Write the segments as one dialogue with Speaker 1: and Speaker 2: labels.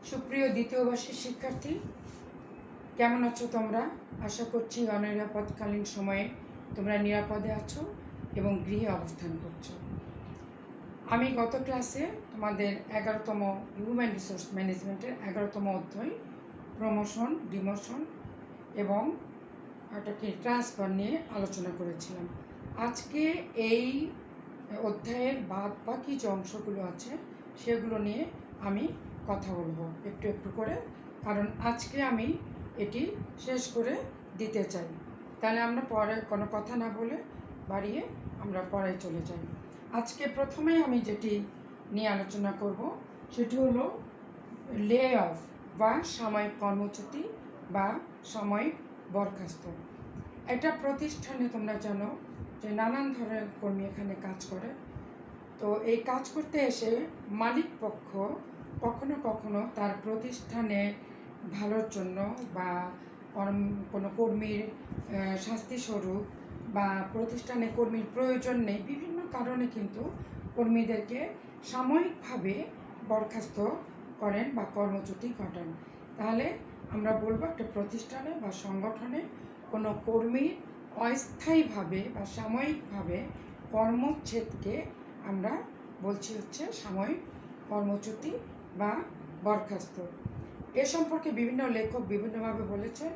Speaker 1: সুপ্রিয় দ্বিতীয় বর্ষের শিক্ষার্থী, কেমন আছো তোমরা? আশা করছি অনিরাপদকালীন সময়ে তোমরা নিরাপদে আছো এবং গৃহে অবস্থান করছো। আমি গত ক্লাসে তোমাদের 11তম হিউম্যান রিসোর্স ম্যানেজমেন্টের 11তম অধ্যায় প্রমোশন, ডিমোশন এবং এটাকে ট্রান্সফার নিয়ে আলোচনা করেছিলাম। আজকে এই অধ্যায়ের বাকি যে অংশগুলো আছে সেগুলো নিয়ে আমি কথা বলবো একটু একটু করে, কারণ আজকে আমি এটি শেষ করে দিতে চাই। তাহলে আমরা পরে কোনো কথা না বলে বাড়িয়ে আমরা পরে চলে যাই। আজকে প্রথমেই আমি যেটি নিয়ে আলোচনা করব সেটি হলো লে অফ বা সাময়িক কর্মচ্যুতি বা সাময়িক বরখাস্ত। একটা প্রতিষ্ঠানে তোমরা জানো যে নানান ধরনের কর্মী এখানে কাজ করে। তো এই কাজ করতে এসে মালিক পক্ষ কখনো কখনো তার প্রতিষ্ঠানে ভালোর জন্য বা কোনো কর্মীর শাস্তিস্বরূপ বা প্রতিষ্ঠানে কর্মীর প্রয়োজন নেই, বিভিন্ন কারণে কিন্তু কর্মীদেরকে সাময়িকভাবে বরখাস্ত করেন বা কর্মচ্যুতি ঘটান। তাহলে আমরা বলবো একটা প্রতিষ্ঠানে বা সংগঠনে কোনো কর্মীর অস্থায়ীভাবে বা সাময়িকভাবে কর্মচ্ছেদকে আমরা বলছি হচ্ছে সাময়িক কর্মচ্যুতি বা বরখাস্ত। এ সম্পর্কে বিভিন্ন লেখক বিভিন্নভাবে বলেছেন।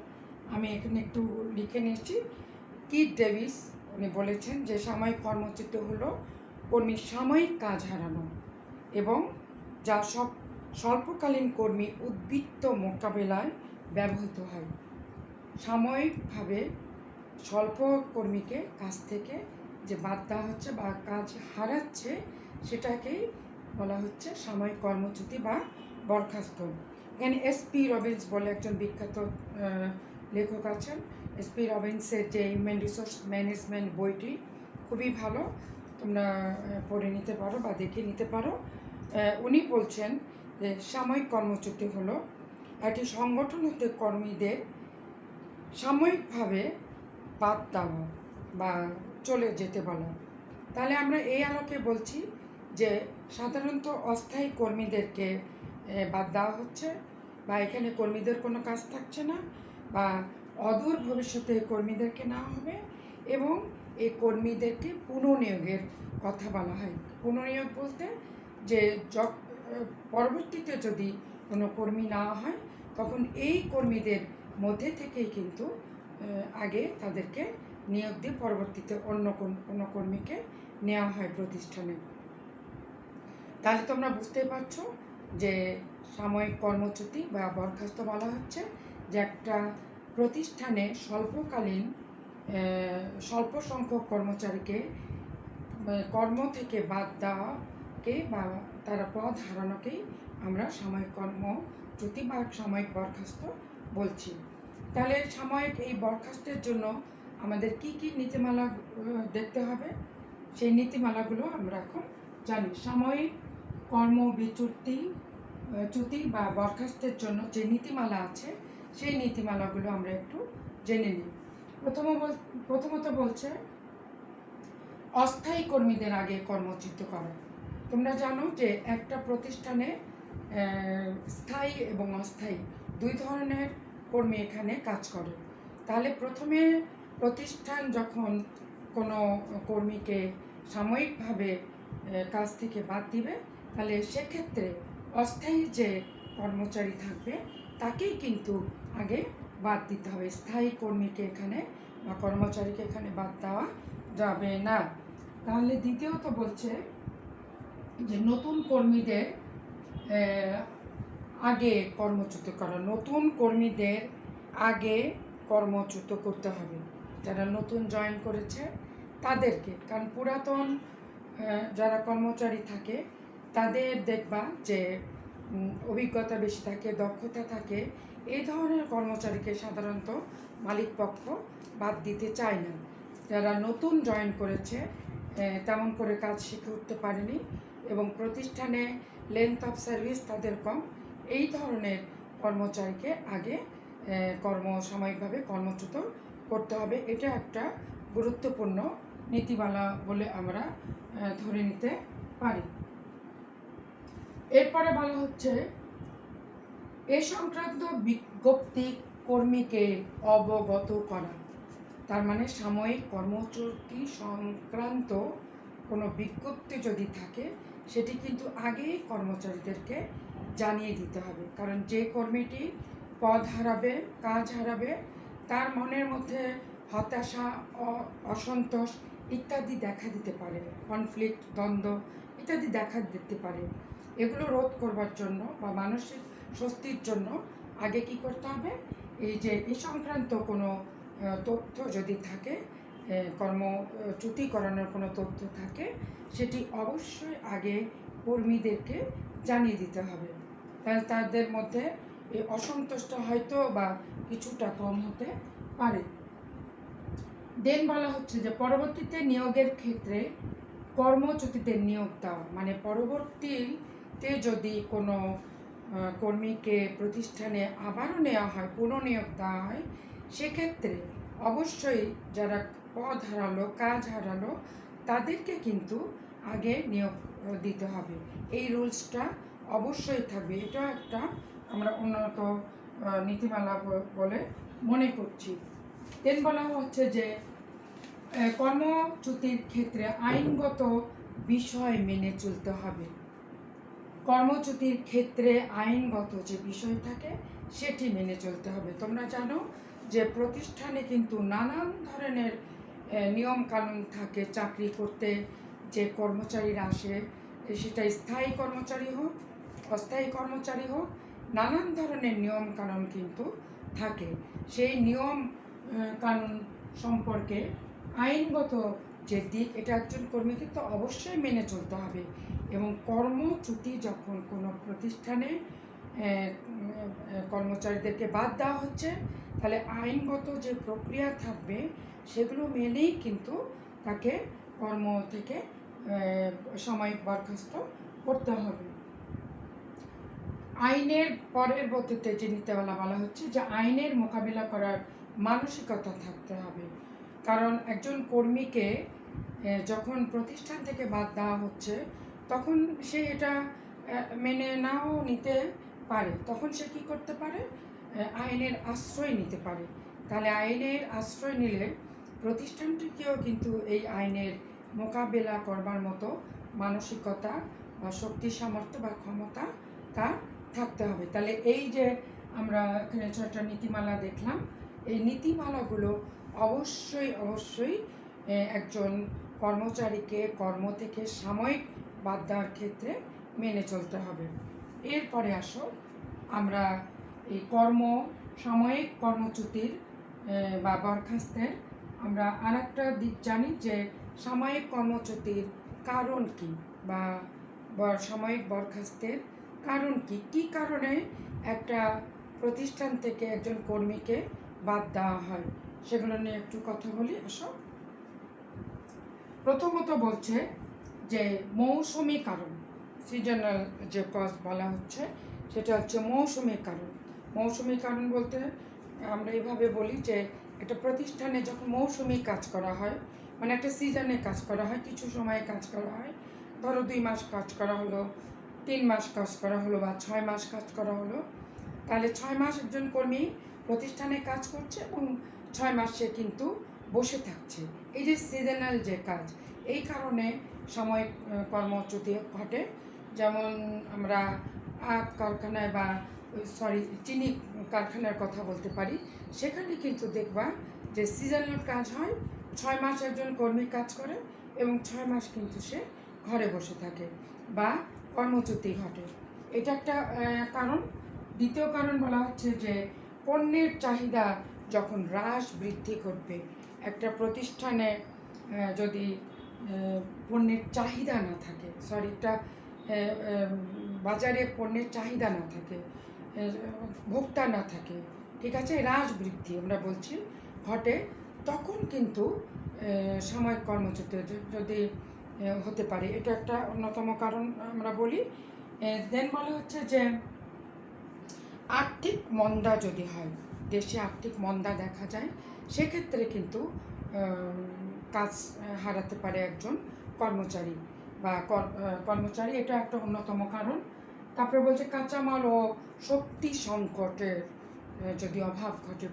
Speaker 1: আমি এখানে একটু লিখে নিয়েছি। কিথ ডেভিস উনি বলেছেন যে সাময়িক কর্মচ্যুতি হলো কর্মীর সাময়িক কাজ হারানো এবং যা স্বল্পকালীন কর্মী উদ্বৃত্ত মোকাবেলায় ব্যবহৃত হয়। সাময়িকভাবে স্বল্প কর্মীকে কাজ থেকে যে বাদ দেওয়া হচ্ছে বা কাজ হারাচ্ছে সেটাকেই বলা হচ্ছে সাময়িক কর্মচ্যুতি বা বরখাস্ত। এখানে এসপি রবিন্স বলে একজন বিখ্যাত লেখক আছেন। এসপি রবিন্সের যে হিউম্যান রিসোর্স ম্যানেজমেন্ট বইটি খুবই ভালো, তোমরা পড়ে নিতে পারো বা দেখে নিতে পারো। উনি বলছেন যে সাময়িক কর্মচ্যুতি হলো একটি সংগঠন হতে কর্মীদের সাময়িকভাবে বাদ দেওয়া বা চলে যেতে বলা। তাহলে আমরা এই আলোকে বলছি যে সাধারণত অস্থায়ী কর্মীদেরকে বাদ দেওয়া হচ্ছে বা এখানে কর্মীদের কোনো কাজ থাকছে না বা অদূর ভবিষ্যতে কর্মীদেরকে নেওয়া হবে এবং এই কর্মীদেরকে পুনঃনিয়োগের কথা বলা হয়। পুনঃনিয়োগ বলতে যে পরবর্তীতে যদি কোনো কর্মী নেওয়া হয় তখন এই কর্মীদের মধ্যে থেকেই কিন্তু আগে তাদেরকে নিয়োগ দিয়ে পরবর্তীতে অন্য কোনো কর্মীকে নেওয়া হয় প্রতিষ্ঠানে। তাহলে তোমরা বুঝতেই পারছো যে সাময়িক কর্মচ্যুতি বা বরখাস্ত বলা হচ্ছে যে একটা প্রতিষ্ঠানে স্বল্প সংখ্যক কর্মচারীকে কর্ম থেকে বাদ দেওয়াকে বা তারা পদ হারানোকেই আমরা সাময়িক কর্মচ্যুতি বা সাময়িক বরখাস্ত বলছি। তাহলে সাময়িক এই বরখাস্তের জন্য আমাদের কি কি নীতিমালা দেখতে হবে, সেই নীতিমালাগুলো আমরা এখন জানি। সাময়িক চ্যুতি বা বরখাস্তের জন্য যে নীতিমালা আছে সেই নীতিমালাগুলো আমরা একটু জেনে নিই। প্রথমত বলছে অস্থায়ী কর্মীদের আগে কর্মচ্যুত করা। তোমরা জানো যে একটা প্রতিষ্ঠানে স্থায়ী এবং অস্থায়ী দুই ধরনের কর্মী এখানে কাজ করে। তাহলে প্রথমে প্রতিষ্ঠান যখন কোনো কর্মীকে সাময়িকভাবে কাজ থেকে বাদ দিবে তাহলে সেক্ষেত্রে অস্থায়ী যে কর্মচারী থাকবে তাকেই কিন্তু আগে বাদ দিতে হবে। স্থায়ী কর্মীকে এখানে বা কর্মচারীকে এখানে বাদ দেওয়া যাবে না। তাহলে দ্বিতীয়ত বলছে যে নতুন কর্মীদের আগে কর্মচ্যুত করা। নতুন কর্মীদের আগে কর্মচ্যুত করতে হবে যারা নতুন জয়েন করেছে তাদেরকে, কারণ পুরাতন যারা কর্মচারী থাকে তাদের দেখবা যে অভিজ্ঞতা বেশি থাকে, দক্ষতা থাকে, এই ধরনের কর্মচারীকে সাধারণত মালিকপক্ষ বাদ দিতে চায় না। যারা নতুন জয়েন করেছে, তেমন করে কাজ শিখে উঠতে পারেনি এবং প্রতিষ্ঠানে লেন্থ অফ সার্ভিস তাদের কম, এই ধরনের কর্মচারীকে আগে সাময়িকভাবে কর্মচ্যুত করতে হবে। এটা একটা গুরুত্বপূর্ণ নীতিমালা বলে আমরা ধরে নিতে পারি। এরপরে বলা হচ্ছে এ সংক্রান্ত বিজ্ঞপ্তি কর্মীকে অবগত করা, তার মানে সাময়িক কর্মচুক্তি সংক্রান্ত কোনো বিজ্ঞপ্তি যদি থাকে সেটি কিন্তু আগেই কর্মচারীদেরকে জানিয়ে দিতে হবে। কারণ যে কর্মীটি পদ হারাবে, কাজ হারাবে, তার মনের মধ্যে হতাশা, অসন্তোষ ইত্যাদি দেখা দিতে পারে, কনফ্লিক্ট, দ্বন্দ্ব ইত্যাদি দেখা দিতে পারে। এগুলো রোধ করবার জন্য বা মানসিক স্বস্তির জন্য আগে কি করতে হবে, এই সংক্রান্ত কোনো তথ্য যদি থাকে, কর্মচ্যুতি করানোর কোনো তথ্য থাকে, সেটি অবশ্যই আগে কর্মীদেরকে জানিয়ে দিতে হবে। তাহলে তাদের মধ্যে এই অসন্তোষটা হয়তো বা কিছুটা কম হতে পারে। দেন বলা হচ্ছে যে পরবর্তীতে নিয়োগের ক্ষেত্রে কর্মচ্যুতিতে নিয়োগ দেওয়া, মানে পরবর্তীতে যদি কোনো কর্মীকে প্রতিষ্ঠানে আবারও নেওয়া হয়, পুনর্নিয়োগ দেওয়া হয়, সেক্ষেত্রে অবশ্যই যারা পদ হারালো, কাজ হারালো, তাদেরকে কিন্তু আগে নিয়োগ দিতে হবে। এই রুলসটা অবশ্যই থাকবে। এটা একটা আমরা উন্নত নীতিমালা বলে মনে করছি। দেন বলা হচ্ছে যে কর্মচ্যুতির ক্ষেত্রে আইনগত বিষয় মেনে চলতে হবে। কর্মচ্যুতির ক্ষেত্রে আইনগত যে বিষয় থাকে সেটি মেনে চলতে হবে। তোমরা জানো যে প্রতিষ্ঠানে কিন্তু নানান ধরনের নিয়ম কানুন থাকে। চাকরি করতে যে কর্মচারীরা আসে, সেটা স্থায়ী কর্মচারী হোক, অস্থায়ী কর্মচারী হোক, নানান ধরনের নিয়ম কানুন কিন্তু থাকে। সেই নিয়ম কানুন সম্পর্কে আইনগত যে দিক, এটা একজন কর্মীকে তো অবশ্যই মেনে চলতে হবে। এবং কর্মচ্যুতি যখন কোনো প্রতিষ্ঠানে কর্মচারীদেরকে বাদ দেওয়া হচ্ছে, তাহলে আইনগত যে প্রক্রিয়া থাকবে সেগুলো মেনেই কিন্তু তাকে কর্ম থেকে সাময়িক বরখাস্ত করতে হবে। আইনের পরবর্তীতে যে নীতিমালা বলা হচ্ছে যে আইনের মোকাবিলা করার মানসিকতা থাকতে হবে। কারণ একজন কর্মীকে যখন প্রতিষ্ঠান থেকে বাদ দেওয়া হচ্ছে, তখন সে এটা মেনে নাও নিতে পারে। তখন সে কী করতে পারে, আইনের আশ্রয় নিতে পারে। তাহলে আইনের আশ্রয় নিলে প্রতিষ্ঠানটিকেও কিন্তু এই আইনের মোকাবেলা করবার মতো মানসিকতা বা শক্তি, সামর্থ্য বা ক্ষমতা তার থাকতে হবে। তাহলে এই যে আমরা এখানে ছয়টা নীতিমালা দেখলাম, এই নীতিমালাগুলো অবশ্যই একজন কর্মচারীকে কর্ম থেকে সাময়িক বাদ দেওয়ার ক্ষেত্রে মেনে চলতে হবে। এরপরে আসো আমরা এই সাময়িক কর্মচ্যুতির বা বরখাস্তের আমরা আর একটা দিক জানি যে সাময়িক কর্মচ্যুতির কারণ কি, বা সাময়িক বরখাস্তের কারণ কি, কী কারণে একটা প্রতিষ্ঠান থেকে একজন কর্মীকে বাদ দেওয়া হয়, সেগুলো নিয়ে একটু কথা বলি। আসো, প্রথমত বলছে যে মৌসুমি কারণ, সিজনাল যে কজ বলা হচ্ছে, সেটা হচ্ছে মৌসুমি কারণ। মৌসুমি কারণ বলতে আমরা এইভাবে বলি যে একটা প্রতিষ্ঠানে যখন মৌসুমি কাজ করা হয়, মানে একটা সিজনে কাজ করা হয়, কিছু সময়ে কাজ করা হয়, ধরো 2 মাস কাজ করা হলো, 3 মাস কাজ করা হলো, বা 6 মাস কাজ করা হলো, তাহলে 6 মাস একজন কর্মী প্রতিষ্ঠানে কাজ করছে এবং 6 মাস সে কিন্তু বসে থাকছে। এই যে সিজনাল যে কাজ, এই কারণে সাময়িক কর্মচ্যুতি ঘটে। যেমন আমরা আখ কারখানায় বা চিনি কারখানার কথা বলতে পারি, সেখানে কিন্তু দেখবা যে সিজনাল কাজ হয়, 6 মাস একজন কর্মী কাজ করে এবং 6 মাস কিন্তু সে ঘরে বসে থাকে বা কর্মচ্যুতি ঘটে। এটা একটা কারণ। দ্বিতীয় কারণ বলা হচ্ছে যে পণ্যের চাহিদা যখন হ্রাস বৃদ্ধি করবে, একটা প্রতিষ্ঠানে যদি পণ্যের চাহিদা না থাকে, বাজারে পণ্যের চাহিদা না থাকে, ভোক্তা না থাকে, ঠিক আছে, হ্রাস বৃদ্ধি আমরা বলছি ঘটে, তখন কিন্তু সাময়িক কর্মচ্যুতি যদি হতে পারে। এটা একটা অন্যতম কারণ আমরা বলি। দেন বলা হচ্ছে যে আর্থিক মন্দা যদি হয়, দেশে আর্থিক মন্দা দেখা যায়, সেক্ষেত্রে কিন্তু কাজ হারাতে পারে একজন কর্মচারী বা কর্মচারী। এটা একটা অন্যতম কারণ। তারপরে বলছে কাঁচামাল ও শক্তি সংকটের যদি অভাব ঘটে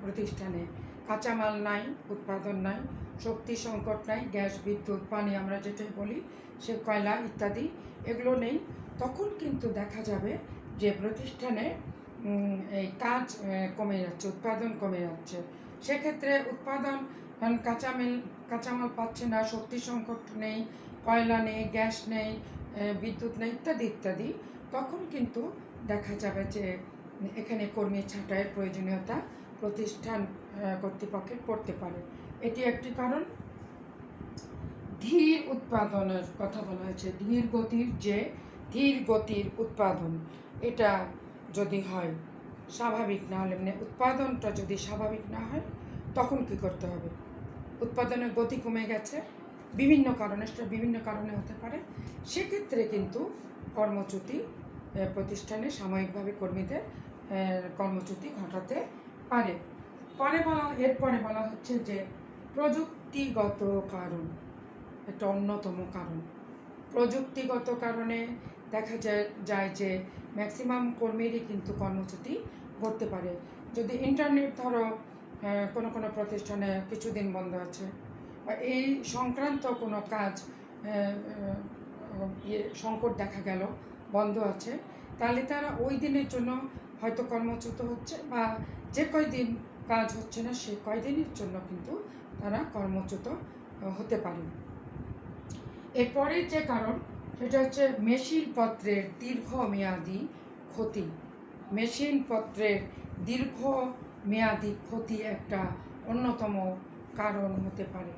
Speaker 1: প্রতিষ্ঠানে, কাঁচামাল নাই, উৎপাদন নাই, শক্তি সংকট নাই, গ্যাস, বিদ্যুৎ, পানি আমরা যেটাই বলি, সে কয়লা ইত্যাদি এগুলো নেই, তখন কিন্তু দেখা যাবে যে প্রতিষ্ঠানে এই কাজ কমে যাচ্ছে, উৎপাদন কমে যাচ্ছে। সেক্ষেত্রে উৎপাদন, কারণ কাঁচামাল পাচ্ছে না, শক্তি সংকট নেই, কয়লা নেই, গ্যাস নেই, বিদ্যুৎ নেই, ইত্যাদি ইত্যাদি, তখন কিন্তু দেখা যাবে যে এখানে কর্মী ছাঁটাইয়ের প্রয়োজনীয়তা প্রতিষ্ঠান কর্তৃপক্ষের পড়তে পারে। এটি একটি কারণ। ধীর উৎপাদনের কথা বলা হয়েছে, ধীর গতির উৎপাদন, এটা যদি হয় স্বাভাবিক না হলে, মানে উৎপাদনটা যদি স্বাভাবিক না হয়, তখন কি করতে হবে? উৎপাদনের গতি কমে গেছে বিভিন্ন কারণে, সেটা বিভিন্ন কারণে হতে পারে, সেক্ষেত্রে কিন্তু কর্মচ্যুতি প্রতিষ্ঠানে সাময়িকভাবে কর্মীদের কর্মচ্যুতি ঘটাতে পারে। এরপরে বলা হচ্ছে যে প্রযুক্তিগত কারণ, একটা অন্যতম কারণ। প্রযুক্তিগত কারণে দেখা যায় যে ম্যাক্সিমাম কর্মীরই কিন্তু কর্মচ্যুতি ঘটতে পারে। যদি ইন্টারনেট ধরো কোনো প্রতিষ্ঠানে কিছুদিন বন্ধ আছে, বা এই সংক্রান্ত কোনো কাজ সংকট দেখা গেল, বন্ধ আছে, তাহলে তারা ওই দিনের জন্য হয়তো কর্মচ্যুত হচ্ছে, বা যে কয়দিন কাজ হচ্ছে না সে কয়দিনের জন্য কিন্তু তারা কর্মচ্যুত হতে পারে। এরপরের যে কারণ সেটা হচ্ছে মেশিনপত্রের দীর্ঘমেয়াদী ক্ষতি। মেশিনপত্রের দীর্ঘমেয়াদী ক্ষতি একটা অন্যতম কারণ হতে পারে।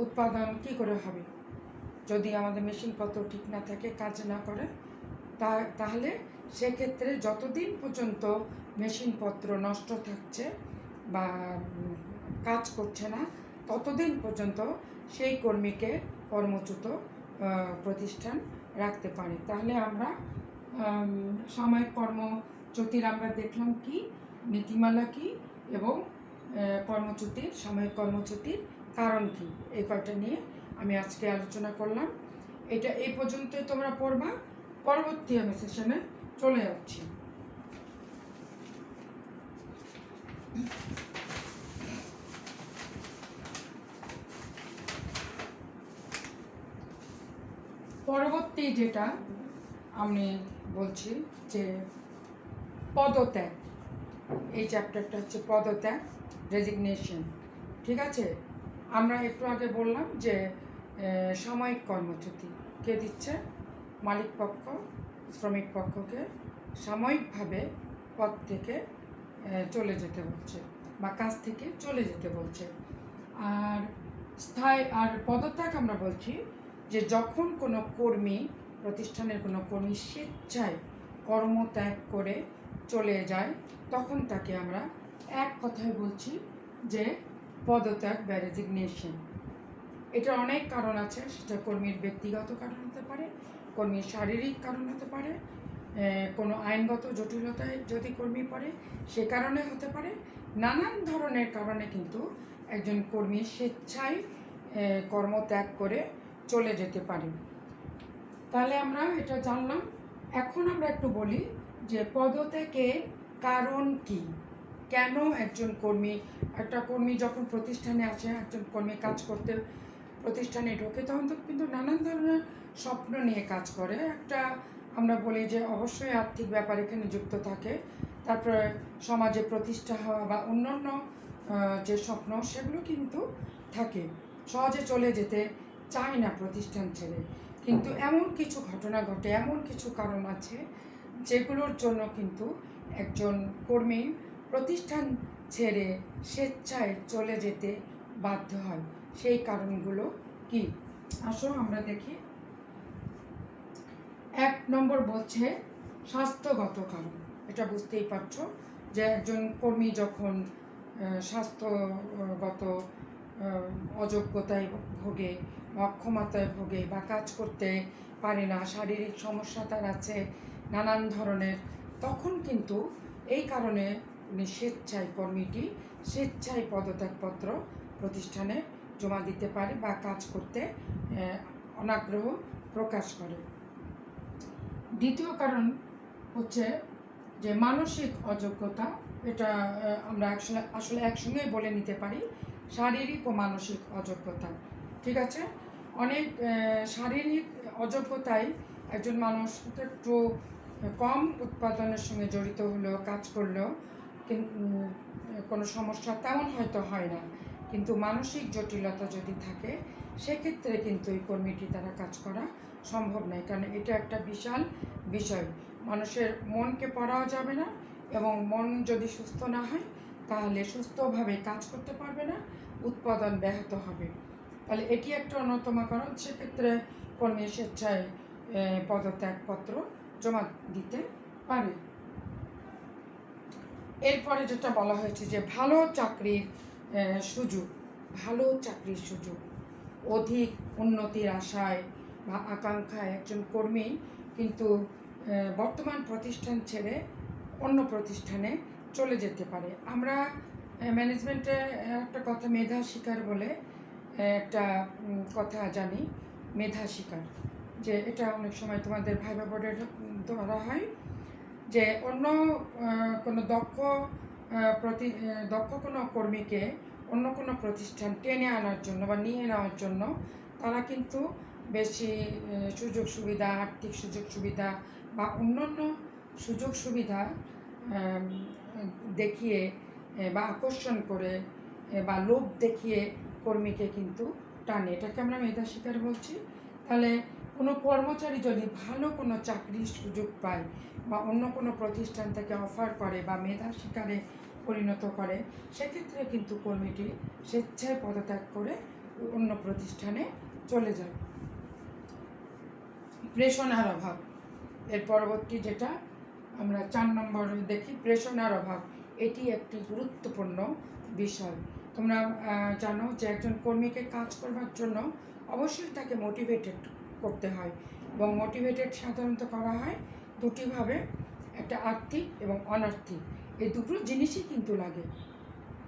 Speaker 1: উৎপাদন কী করে হবে যদি আমাদের মেশিনপত্র ঠিক না থাকে, কাজ না করে? তাহলে সেক্ষেত্রে যতদিন পর্যন্ত মেশিনপত্র নষ্ট থাকছে বা কাজ করছে না, ততদিন পর্যন্ত সেই কর্মীকে কর্মচ্যুত প্রতিষ্ঠান রাখতে পারে। তাহলে আমরা সাময়িক কর্মচ্যুতির আমরা দেখলাম কি, নীতিমালা কি, এবং সাময়িক কর্মচ্যুতির কারণ কি, এই কয়টা নিয়ে আমি আজকে আলোচনা করলাম। এটা এই পর্যন্তই তোমরা পড়বা। পরবর্তী আমি সেশনে চলে যাচ্ছি। পরবর্তী যেটা আমি বলছি যে পদত্যাগ, এই চ্যাপ্টারটা হচ্ছে পদত্যাগ, রেজিগনেশন। ঠিক আছে, আমরা একটু আগে বললাম যে সাময়িক কর্মচ্যুতি কে দিচ্ছে? মালিক পক্ষ শ্রমিক পক্ষকে সাময়িকভাবে পদ থেকে চলে যেতে বলছে, বা কাজ থেকে চলে যেতে বলছে। আর পদত্যাগ আমরা বলছি যে যখন কোনো কর্মী, প্রতিষ্ঠানের কোনো কর্মী স্বেচ্ছায় কর্মত্যাগ করে চলে যায়, তখন তাকে আমরা এক কথায় বলছি যে পদত্যাগ বা রেজিগনেশন। এটা অনেক কারণ আছে, সেটা কর্মীর ব্যক্তিগত কারণ হতে পারে, কর্মীর শারীরিক কারণ হতে পারে, কোনো আইনগত জটিলতায় যদি কর্মী পড়ে সে কারণে হতে পারে। নানান ধরনের কারণে কিন্তু একজন কর্মী স্বেচ্ছায় কর্মত্যাগ করে চলে যেতে পারে। তাহলে আমরা এটা জানলাম। এখন আমরা একটু বলি যে পদত্যাগের কারণ কি, কেন একটা কর্মী যখন প্রতিষ্ঠানে আসে, একজন কর্মী কাজ করতে প্রতিষ্ঠানে ঢোকে, তখন তো কিন্তু নানান ধরনের স্বপ্ন নিয়ে কাজ করে। একটা আমরা বলি যে অবশ্যই আর্থিক ব্যাপার এখানে যুক্ত থাকে, তারপরে সমাজে প্রতিষ্ঠা হওয়া বা অন্যান্য যে স্বপ্ন, সেগুলো কিন্তু থাকে। সহজে চলে যেতে চায় না প্রতিষ্ঠান ছেড়ে, কিন্তু এমন কিছু ঘটনা ঘটে, এমন কিছু কারণ আছে যেগুলোর জন্য কিন্তু একজন কর্মী প্রতিষ্ঠান ছেড়ে স্বেচ্ছায় চলে যেতে বাধ্য হয়। সেই কারণগুলো কি? আসো আমরা দেখি। 1 নম্বর বলছে স্বাস্থ্যগত কারণ। এটা বুঝতেই পারছো যে একজন কর্মী যখন স্বাস্থ্যগত অযোগ্যতায় ভোগে, অক্ষমতায় ভোগে, বা কাজ করতে পারে না, শারীরিক সমস্যা তার আছে নানান ধরনের, তখন কিন্তু এই কারণে কর্মীটি স্বেচ্ছায় পদত্যাগপত্র প্রতিষ্ঠানে জমা দিতে পারে বা কাজ করতে অনাগ্রহ প্রকাশ করে। দ্বিতীয় কারণ হচ্ছে যে মানসিক অযোগ্যতা। এটা আমরা আসলে একসঙ্গেই বলে নিতে পারি, শারীরিক ও মানসিক অযোগ্যতা। ঠিক আছে, অনেক শারীরিক অযোগ্যতায় একজন মানুষ একটু কম উৎপাদনের সঙ্গে জড়িত হলেও, কাজ করলেও কোনো সমস্যা তেমন হয়তো হয় না, কিন্তু মানসিক জটিলতা যদি থাকে সেক্ষেত্রে কিন্তু এই কর্মীটি দ্বারা কাজ করা সম্ভব নয়, কারণ এটা একটা বিশাল বিষয়। মানুষের মনকে পড়াও যাবে না, এবং মন যদি সুস্থ না হয় তাহলে সুস্থভাবে কাজ করতে পারবে না, উৎপাদন ব্যাহত হবে। তাহলে এটি একটা অন্যতম কারণ। সেক্ষেত্রে কর্মী স্বেচ্ছায় পদত্যাগপত্র জমা দিতে পারে। এরপরে যেটা বলা হয়েছে যে ভালো চাকরির সুযোগ, অধিক উন্নতির আশায় বা আকাঙ্ক্ষায় একজন কর্মী কিন্তু বর্তমান প্রতিষ্ঠান ছেড়ে অন্য প্রতিষ্ঠানে চলে যেতে পারে। আমরা ম্যানেজমেন্টে একটা কথা মেধা শিকার বলে একটা কথা জানি, মেধা শিকার, যে এটা অনেক সময় তোমাদের ভাইবা বোর্ডে ধরা হয়, যে অন্য কোনো দক্ষ কোনো কর্মীকে অন্য কোনো প্রতিষ্ঠান টেনে আনার জন্য বা নিয়ে নেওয়ার জন্য তারা কিন্তু বেশি সুযোগ সুবিধা, আর্থিক সুযোগ সুবিধা বা অন্যান্য সুযোগ সুবিধা দেখিয়ে বা আকর্ষণ করে বা লোভ দেখিয়ে কর্মীকে কিন্তু টানে। এটাকে আমরা মেধা শিকার বলছি। তাহলে কোনো কর্মচারী যদি ভালো কোনো চাকরির সুযোগ পায় বা অন্য কোনো প্রতিষ্ঠান থেকে অফার করে বা মেধা শিকারে পরিণত করে, সেক্ষেত্রে কিন্তু কর্মীটি স্বেচ্ছায় পদত্যাগ করে অন্য প্রতিষ্ঠানে চলে যায়। প্রেষণার অভাব, এর পরবর্তী যেটা আমরা 4 নম্বর দেখি, প্রেষণার অভাব। এটি একটি গুরুত্বপূর্ণ বিষয়। তোমরা জানো যে একজন কর্মীকে কাজ করবার জন্য অবশ্যই তাকে মোটিভেটেড করতে হয়, এবং মোটিভেটেড সাধারণত করা হয় দুটিভাবে, একটা আর্থিক এবং অনার্থিক, এই দুটো জিনিসই কিন্তু লাগে।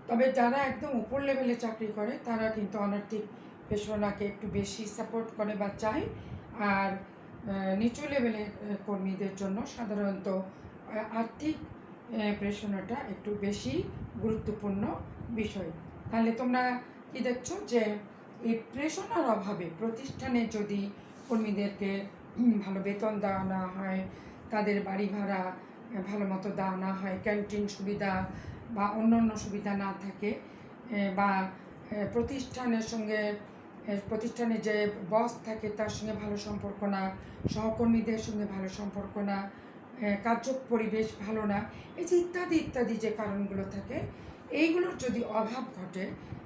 Speaker 1: তবে যারা একদম উপর লেভেলে চাকরি করে তারা কিন্তু অনার্থিক প্রেষণাকে একটু বেশি সাপোর্ট করে বা চায়, আর নিচু লেভেলের কর্মীদের জন্য সাধারণত আর্থিক প্রেষণাটা একটু বেশি গুরুত্বপূর্ণ বিষয়। তাহলে তোমরা কি দেখছো যে এই প্রেষণার অভাবে প্রতিষ্ঠানে যদি কর্মীদেরকে ভালো বেতন দেওয়া না হয়, তাদের বাড়ি ভাড়া ভালো মতো দেওয়া না হয়, ক্যান্টিন সুবিধা বা অন্যান্য সুবিধা না থাকে, বা প্রতিষ্ঠানে যে বস থাকে তার সঙ্গে ভালো সম্পর্ক না, সহকর্মীদের সঙ্গে ভালো সম্পর্ক না, কার্য পরিবেশ ভালো না, এই যে ইত্যাদি ইত্যাদি যে কারণগুলো থাকে, এইগুলোর যদি অভাব ঘটে,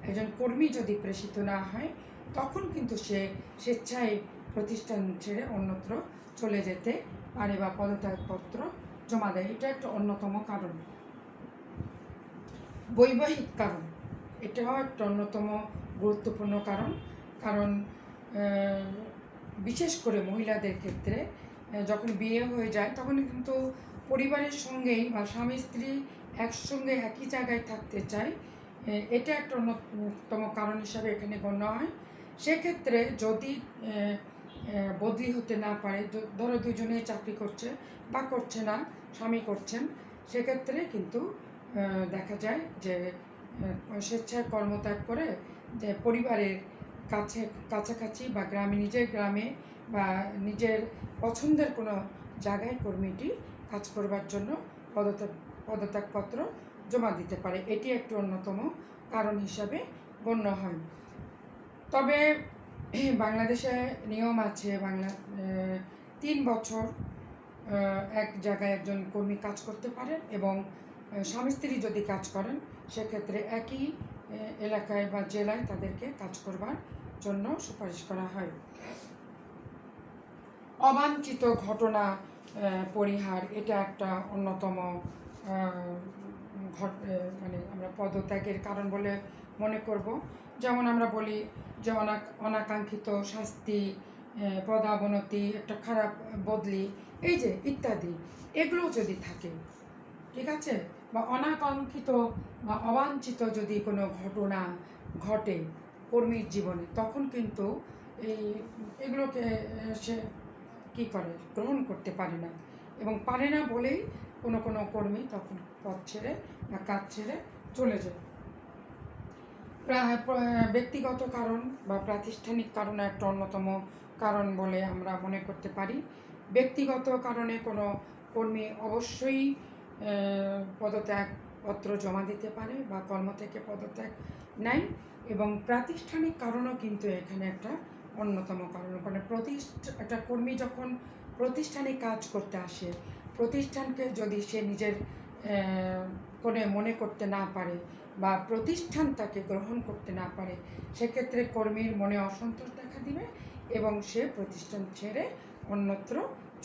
Speaker 1: একজন কর্মী যদি প্রেষিত না হয়, তখন কিন্তু সে স্বেচ্ছায় প্রতিষ্ঠান ছেড়ে অন্যত্র চলে যেতে পারে বা পদত্যাগপত্র জমা দেয়। এটা একটা অন্যতম কারণ। বৈবাহিক কারণ, এটাও একটা অন্যতম গুরুত্বপূর্ণ কারণ বিশেষ করে মহিলাদের ক্ষেত্রে যখন বিয়ে হয়ে যায় তখন কিন্তু পরিবারের সঙ্গেই বা স্বামী স্ত্রী একসঙ্গে একই জায়গায় থাকতে চায়, এটা একটা অন্যতম কারণ হিসাবে এখানে গণ্য হয়। সেক্ষেত্রে যদি বদলি হতে না পারে, ধরো দুজনেই চাকরি করছে বা করছে না, স্বামী করছেন, সেক্ষেত্রে কিন্তু দেখা যায় যে স্বেচ্ছায় কর্মত্যাগ করে যে পরিবারের কাছাকাছি বা নিজের গ্রামে বা নিজের পছন্দের কোনো জায়গায় কর্মীটি কাজ করবার জন্য পদত্যাগপত্র জমা দিতে পারে। এটি একটি অন্যতম কারণ হিসাবে গণ্য হয়। তবে বাংলাদেশে নিয়ম আছে, 3 বছর এক জায়গায় একজন কর্মী কাজ করতে পারেন, এবং স্বামী স্ত্রী যদি কাজ করেন সেক্ষেত্রে একই এলাকায় বা জেলায় তাদেরকে কাজ করবার জন্য সুপারিশ করা হয়। অবাঞ্ছিত ঘটনা পরিহার, এটা একটা অন্যতম আমরা পদত্যাগের কারণ বলে মনে করব। যেমন আমরা বলি যে অনাকাঙ্ক্ষিত শাস্তি, পদাবনতি, একটা খারাপ বদলি, এই যে ইত্যাদি, এগুলো যদি থাকে, ঠিক আছে, বা অনাকাঙ্ক্ষিত বা অবাঞ্ছিত যদি কোনো ঘটনা ঘটে কর্মীর জীবনে, তখন কিন্তু এগুলোকে সে কী করে, গ্রহণ করতে পারে না, এবং পারে না বলেই কোনো কোনো কর্মী তখন পদ ছেড়ে বা কাজ ছেড়ে চলে যায়। ব্যক্তিগত কারণ বা প্রাতিষ্ঠানিক কারণ একটা অন্যতম কারণ বলে আমরা মনে করতে পারি। ব্যক্তিগত কারণে কোনো কর্মী অবশ্যই পদত্যাগপত্র জমা দিতে পারে বা কর্ম থেকে পদত্যাগ নেয়, এবং প্রাতিষ্ঠানিক কারণও কিন্তু এখানে একটা অন্যতম কারণ। মানে একটা কর্মী যখন প্রতিষ্ঠানে কাজ করতে আসে, প্রতিষ্ঠানকে যদি সে নিজের করে মনে করতে না পারে বা প্রতিষ্ঠান তাকে গ্রহণ করতে না পারে, সেক্ষেত্রে কর্মীর মনে অসন্তোষ দেখা দিবে এবং সে প্রতিষ্ঠান ছেড়ে অন্যত্র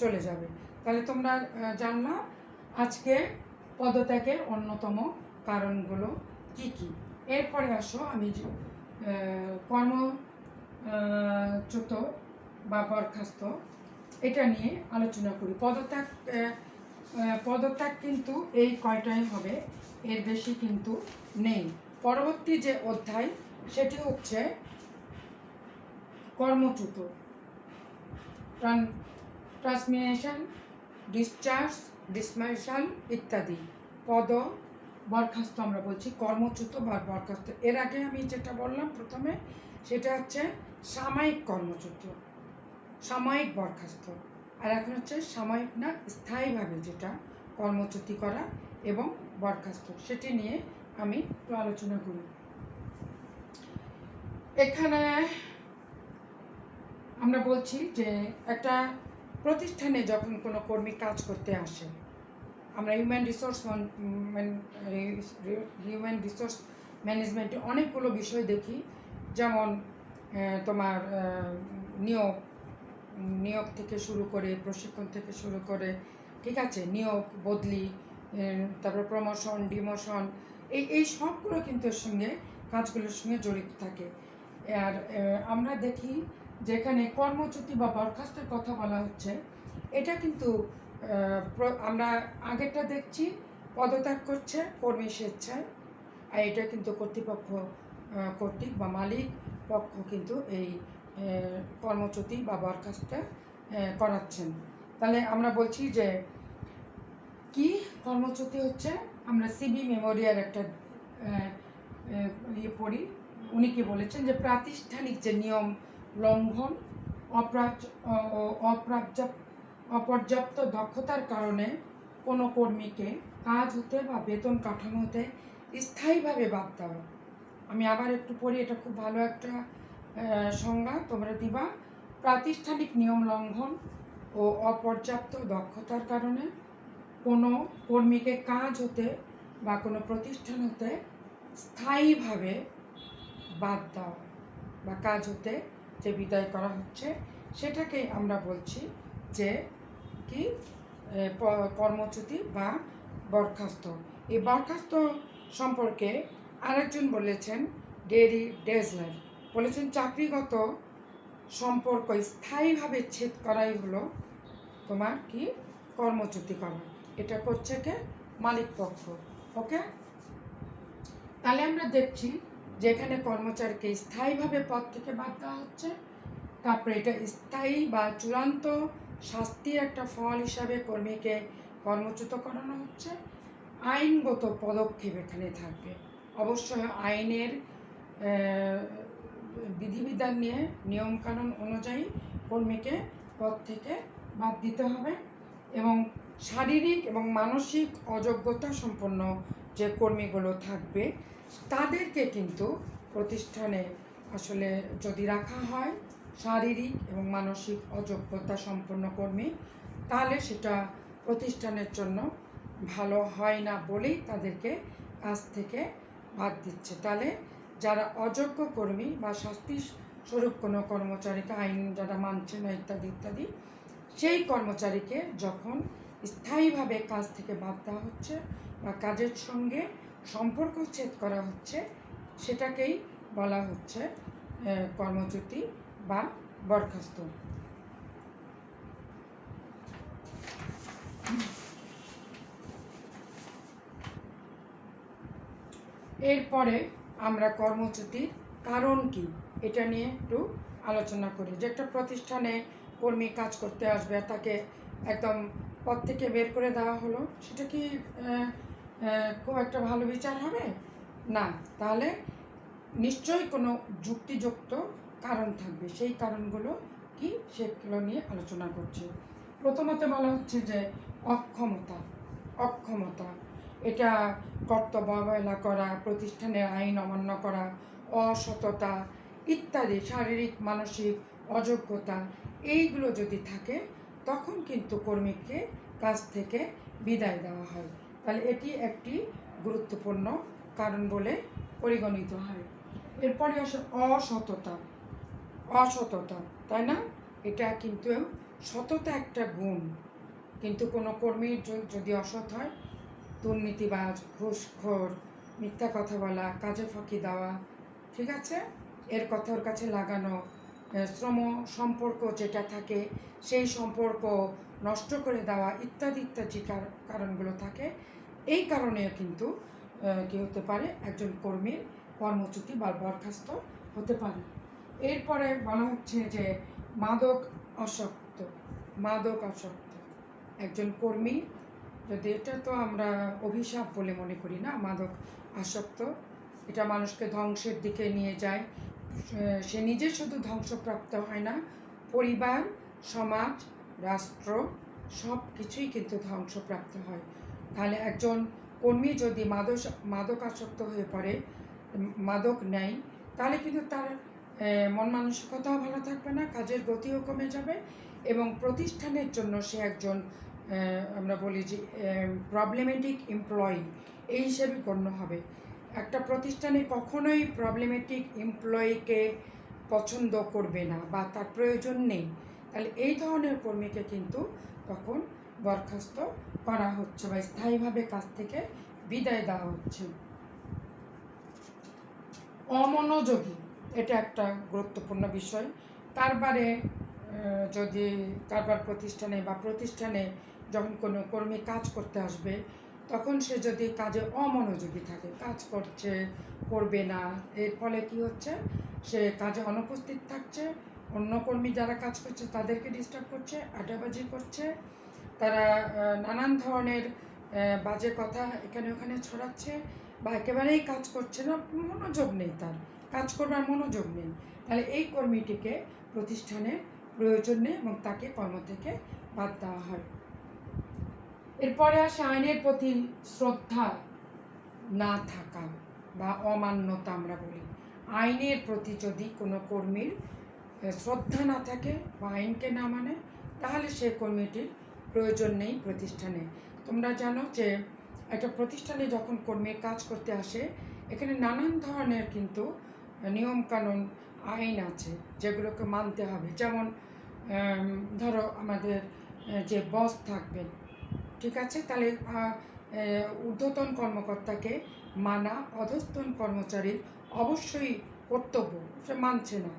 Speaker 1: চলে যাবে। তাহলে তোমরা জানলা আজকে পদত্যাগের অন্যতম কারণগুলো কি কি। এরপরে আসো আমি কর্মচ্যুত বা বরখাস্ত এটা নিয়ে আলোচনা করি। পদত্যাগ কিন্তু এই কয়টাই হবে, এর বেশি কিন্তু নেই। পরবর্তী যে অধ্যায় সেটি হচ্ছে কর্মচ্যুত, ট্রান্সমিনেশন, ডিসচার্জ, ডিসমিসাল ইত্যাদি। বরখাস্ত আমরা বলছি, কর্মচ্যুত বা বরখাস্ত। এর আগে আমি যেটা বললাম প্রথমে, সেটা হচ্ছে সাময়িক কর্মচ্যুত, সাময়িক বরখাস্ত। আর এখন হচ্ছে সাময়িক না, স্থায়ীভাবে যেটা কর্মচ্যুতি করা এবং বরখাস্ত, সেটি নিয়ে আমি একটু আলোচনা করি। এখানে আমরা বলছি যে একটা প্রতিষ্ঠানে যখন কোনো কর্মী কাজ করতে আসে, আমরা হিউম্যান রিসোর্স ম্যানেজমেন্টে অনেকগুলো বিষয় দেখি, যেমন তোমার নিয়োগ থেকে শুরু করে, প্রশিক্ষণ থেকে শুরু করে, ঠিক আছে, নিয়োগ, বদলি, তারপর প্রমোশন, ডিমোশন, এই সবগুলো কিন্তু এর সঙ্গে, কাজগুলোর সঙ্গে জড়িত থাকে। আর আমরা দেখি যেখানে কর্মচ্যুতি বা বরখাস্তের কথা বলা হচ্ছে, এটা কিন্তু আমরা আগেরটা দেখছি পদত্যাগ করছে কর্মী স্বেচ্ছায়, আর এটা কিন্তু কর্তৃপক্ষ কর্তৃক বা মালিক পক্ষ কিন্তু এই কর্মচ্যুতি বা বরখাস্ত করাচ্ছেন। তাহলে আমরা বলছি যে কি কর্মচ্যুতি হচ্ছে, আমরা সিবি মেমোরিয়ার একটা পড়ি, উনি কি বলেছেন যে প্রাতিষ্ঠানিক যে নিয়ম লঙ্ঘন, অপর্যাপ্ত দক্ষতার কারণে কোনো কর্মীকে কাজ হতে বা বেতন কাঠামোতে স্থায়ীভাবে বাদ দেওয়া। আমি আবার একটু পড়ি, এটা খুব ভালো একটা সংজ্ঞা তোমরা দিবা। প্রাতিষ্ঠানিক নিয়ম লঙ্ঘন ও অপর্যাপ্ত দক্ষতার কারণে কোনো কর্মীকে কাজ হতে বা কোনো প্রতিষ্ঠান হতে স্থায়ীভাবে বাদ দেওয়া বা কাজ হতে যে বিদায় করা হচ্ছে, সেটাকে আমরা বলছি যে কি কর্মচ্যুতি বা বরখাস্ত। এই বরখাস্ত সম্পর্কে আরেকজন বলেছেন, ডেরি ডেজলার বলেছেন, চাকরিগত সম্পর্ক স্থায়ীভাবে ছেদ করাই হলো তোমার কি কর্মচ্যুতি করা। এটা করছে কে? মালিক পক্ষ। ওকে, তাহলে আমরা দেখছি যে এখানে কর্মচারীকে স্থায়ীভাবে পদ থেকে বাদ দেওয়া হচ্ছে, তারপরে এটা স্থায়ী বা চূড়ান্ত শাস্তির একটা ফল হিসাবে কর্মীকে কর্মচ্যুত করানো হচ্ছে। আইনগত পদক্ষেপ এখানে থাকবে, অবশ্যই আইনের বিধিবিধান নিয়ে, নিয়মকানুন অনুযায়ী কর্মীকে পদ থেকে বাদ দিতে হবে। এবং শারীরিক এবং মানসিক অযোগ্যতা সম্পন্ন যে কর্মীগুলো থাকবে, তাদেরকে কিন্তু প্রতিষ্ঠানে আসলে যদি রাখা হয় শারীরিক এবং মানসিক অযোগ্যতা সম্পন্ন কর্মী, তাহলে সেটা প্রতিষ্ঠানের জন্য ভালো হয় না বলেই তাদেরকে কাজ থেকে বাদ দিচ্ছে। তাহলে যারা অযোগ্য কর্মী বা শাস্তি স্বরূপ কোনো কর্মচারীকে, আইন যারা মানছে না ইত্যাদি ইত্যাদি, সেই কর্মচারীকে যখন স্থায়ীভাবে কাজ থেকে বাদ দেওয়া হচ্ছে বা কাজের সঙ্গে সম্পর্ক ছেদ করা হচ্ছে, সেটাকেই বলা হচ্ছে কর্মচ্যুতি বা বরখাস্ত। এরপরে আমরা কর্মচ্যুতির কারণ কি এটা নিয়ে একটু আলোচনা করি। যে একটা প্রতিষ্ঠানে কর্মী কাজ করতে আসবে আর তাকে একদম পদ থেকে বের করে দেওয়া হলো, সেটা কি খুব একটা ভালো বিচার হবে? না। তাহলে নিশ্চয়ই কোনো যুক্তিযুক্ত কারণ থাকবে। সেই কারণগুলো কি, সেগুলো নিয়ে আলোচনা করছি। প্রথমত বলা হচ্ছে যে অক্ষমতা। অক্ষমতা এটা কর্তব্য অবহেলা করা, প্রতিষ্ঠানের আইন অমান্য করা, অসততা ইত্যাদি, শারীরিক মানসিক অযোগ্যতা, এইগুলো যদি থাকে তখন কিন্তু কর্মীকে কাজ থেকে বিদায় দেওয়া হয়। তাহলে এটি একটি গুরুত্বপূর্ণ কারণ বলে পরিগণিত হয়। এরপরে আসে অসততা। অসততা, তাই না? এটা কিন্তু সততা একটা গুণ, কিন্তু কোনো কর্মীর যদি অসৎ হয়, দুর্নীতিবাজ, ঘুষখোর, মিথ্যা কথা বলা, কাজে ফাঁকি দেওয়া, ঠিক আছে, এর কথা ওর কাছে লাগানো, শ্রম সম্পর্ক যেটা থাকে সেই সম্পর্ক নষ্ট করে দেওয়া ইত্যাদি ইত্যাদি কারণগুলো থাকে। এই কারণে কিন্তু কী হতে পারে, একজন কর্মীর কর্মচ্যুতি বা বরখাস্ত হতে পারে। এরপরে বলা হচ্ছে যে মাদক আসক্ত। মাদক আসক্ত একজন কর্মী যদি, এটা তো আমরা অভিশাপ বলে মনে করি না, মাদক আসক্ত এটা মানুষকে ধ্বংসের দিকে নিয়ে যায়। সে নিজে শুধু ধ্বংসপ্রাপ্ত হয় না, পরিবার, সমাজ, রাষ্ট্র সব কিছুই কিন্তু ধ্বংসপ্রাপ্ত হয়। তাহলে একজন কর্মী যদি মাদক আসক্ত হয়ে পড়ে, মাদক নেয়, তাহলে কিন্তু তার মন মানসিকতাও ভালো থাকবে না, কাজের গতিও কমে যাবে এবং প্রতিষ্ঠানের জন্য সে একজন আমরা বলি যে প্রবলেমেটিক এমপ্লয়ি এই হিসেবে গণ্য হবে। একটা প্রতিষ্ঠানে কখনোই প্রবলেমেটিক এমপ্লয়িকে পছন্দ করবে না বা তার প্রয়োজন নেই। তাহলে এই ধরনের কর্মীকে কিন্তু তখন বরখাস্ত করা হচ্ছে বা স্থায়ীভাবে কাজ থেকে বিদায় দেওয়া হচ্ছে। অমনোযোগী, এটা একটা গুরুত্বপূর্ণ বিষয়। কারবারে যদি কারবার প্রতিষ্ঠানে যখন কোনো কর্মী কাজ করতে আসবে, তখন সে যদি কাজে অমনোযোগী থাকে, কাজ করবে না, এর ফলে কি হচ্ছে, সে কাজে অনুপস্থিত থাকছে, অন্য কর্মী যারা কাজ করছে তাদেরকে ডিস্টার্ব করছে, আড্ডাবাজি করছে, তারা নানান ধরনের বাজে কথা এখানে ওখানে ছড়াচ্ছে বা একেবারেই কাজ করছে না, মনোযোগ নেই, তার কাজ করবার মনোযোগ নেই। তাহলে এই কর্মীটিকে প্রতিষ্ঠানের প্রয়োজন নেই এবং তাকে কর্ম থেকে বাদ দেওয়া হয়। এরপরে আসে আইনের প্রতি শ্রদ্ধা না থাকা বা অমান্যতা আমরা বলি। আইনের প্রতি যদি কোনো কর্মীর শ্রদ্ধা না থাকে বা আইনকে না মানে, তাহলে সে কর্মীটির প্রয়োজন নেই প্রতিষ্ঠানে। তোমরা জানো যে একটা প্রতিষ্ঠানে যখন কর্মী কাজ করতে আসে, এখানে নানান ধরনের কিন্তু নিয়মকানুন, আইন আছে যেগুলোকে মানতে হবে। যেমন ধরো আমাদের যে বস থাকবেন, ঠিক আছে, তাহলে ঊর্ধ্বতন কর্মকর্তাকে মানা অধস্তন কর্মচারীর অবশ্যই কর্তব্য। সে মানছে না,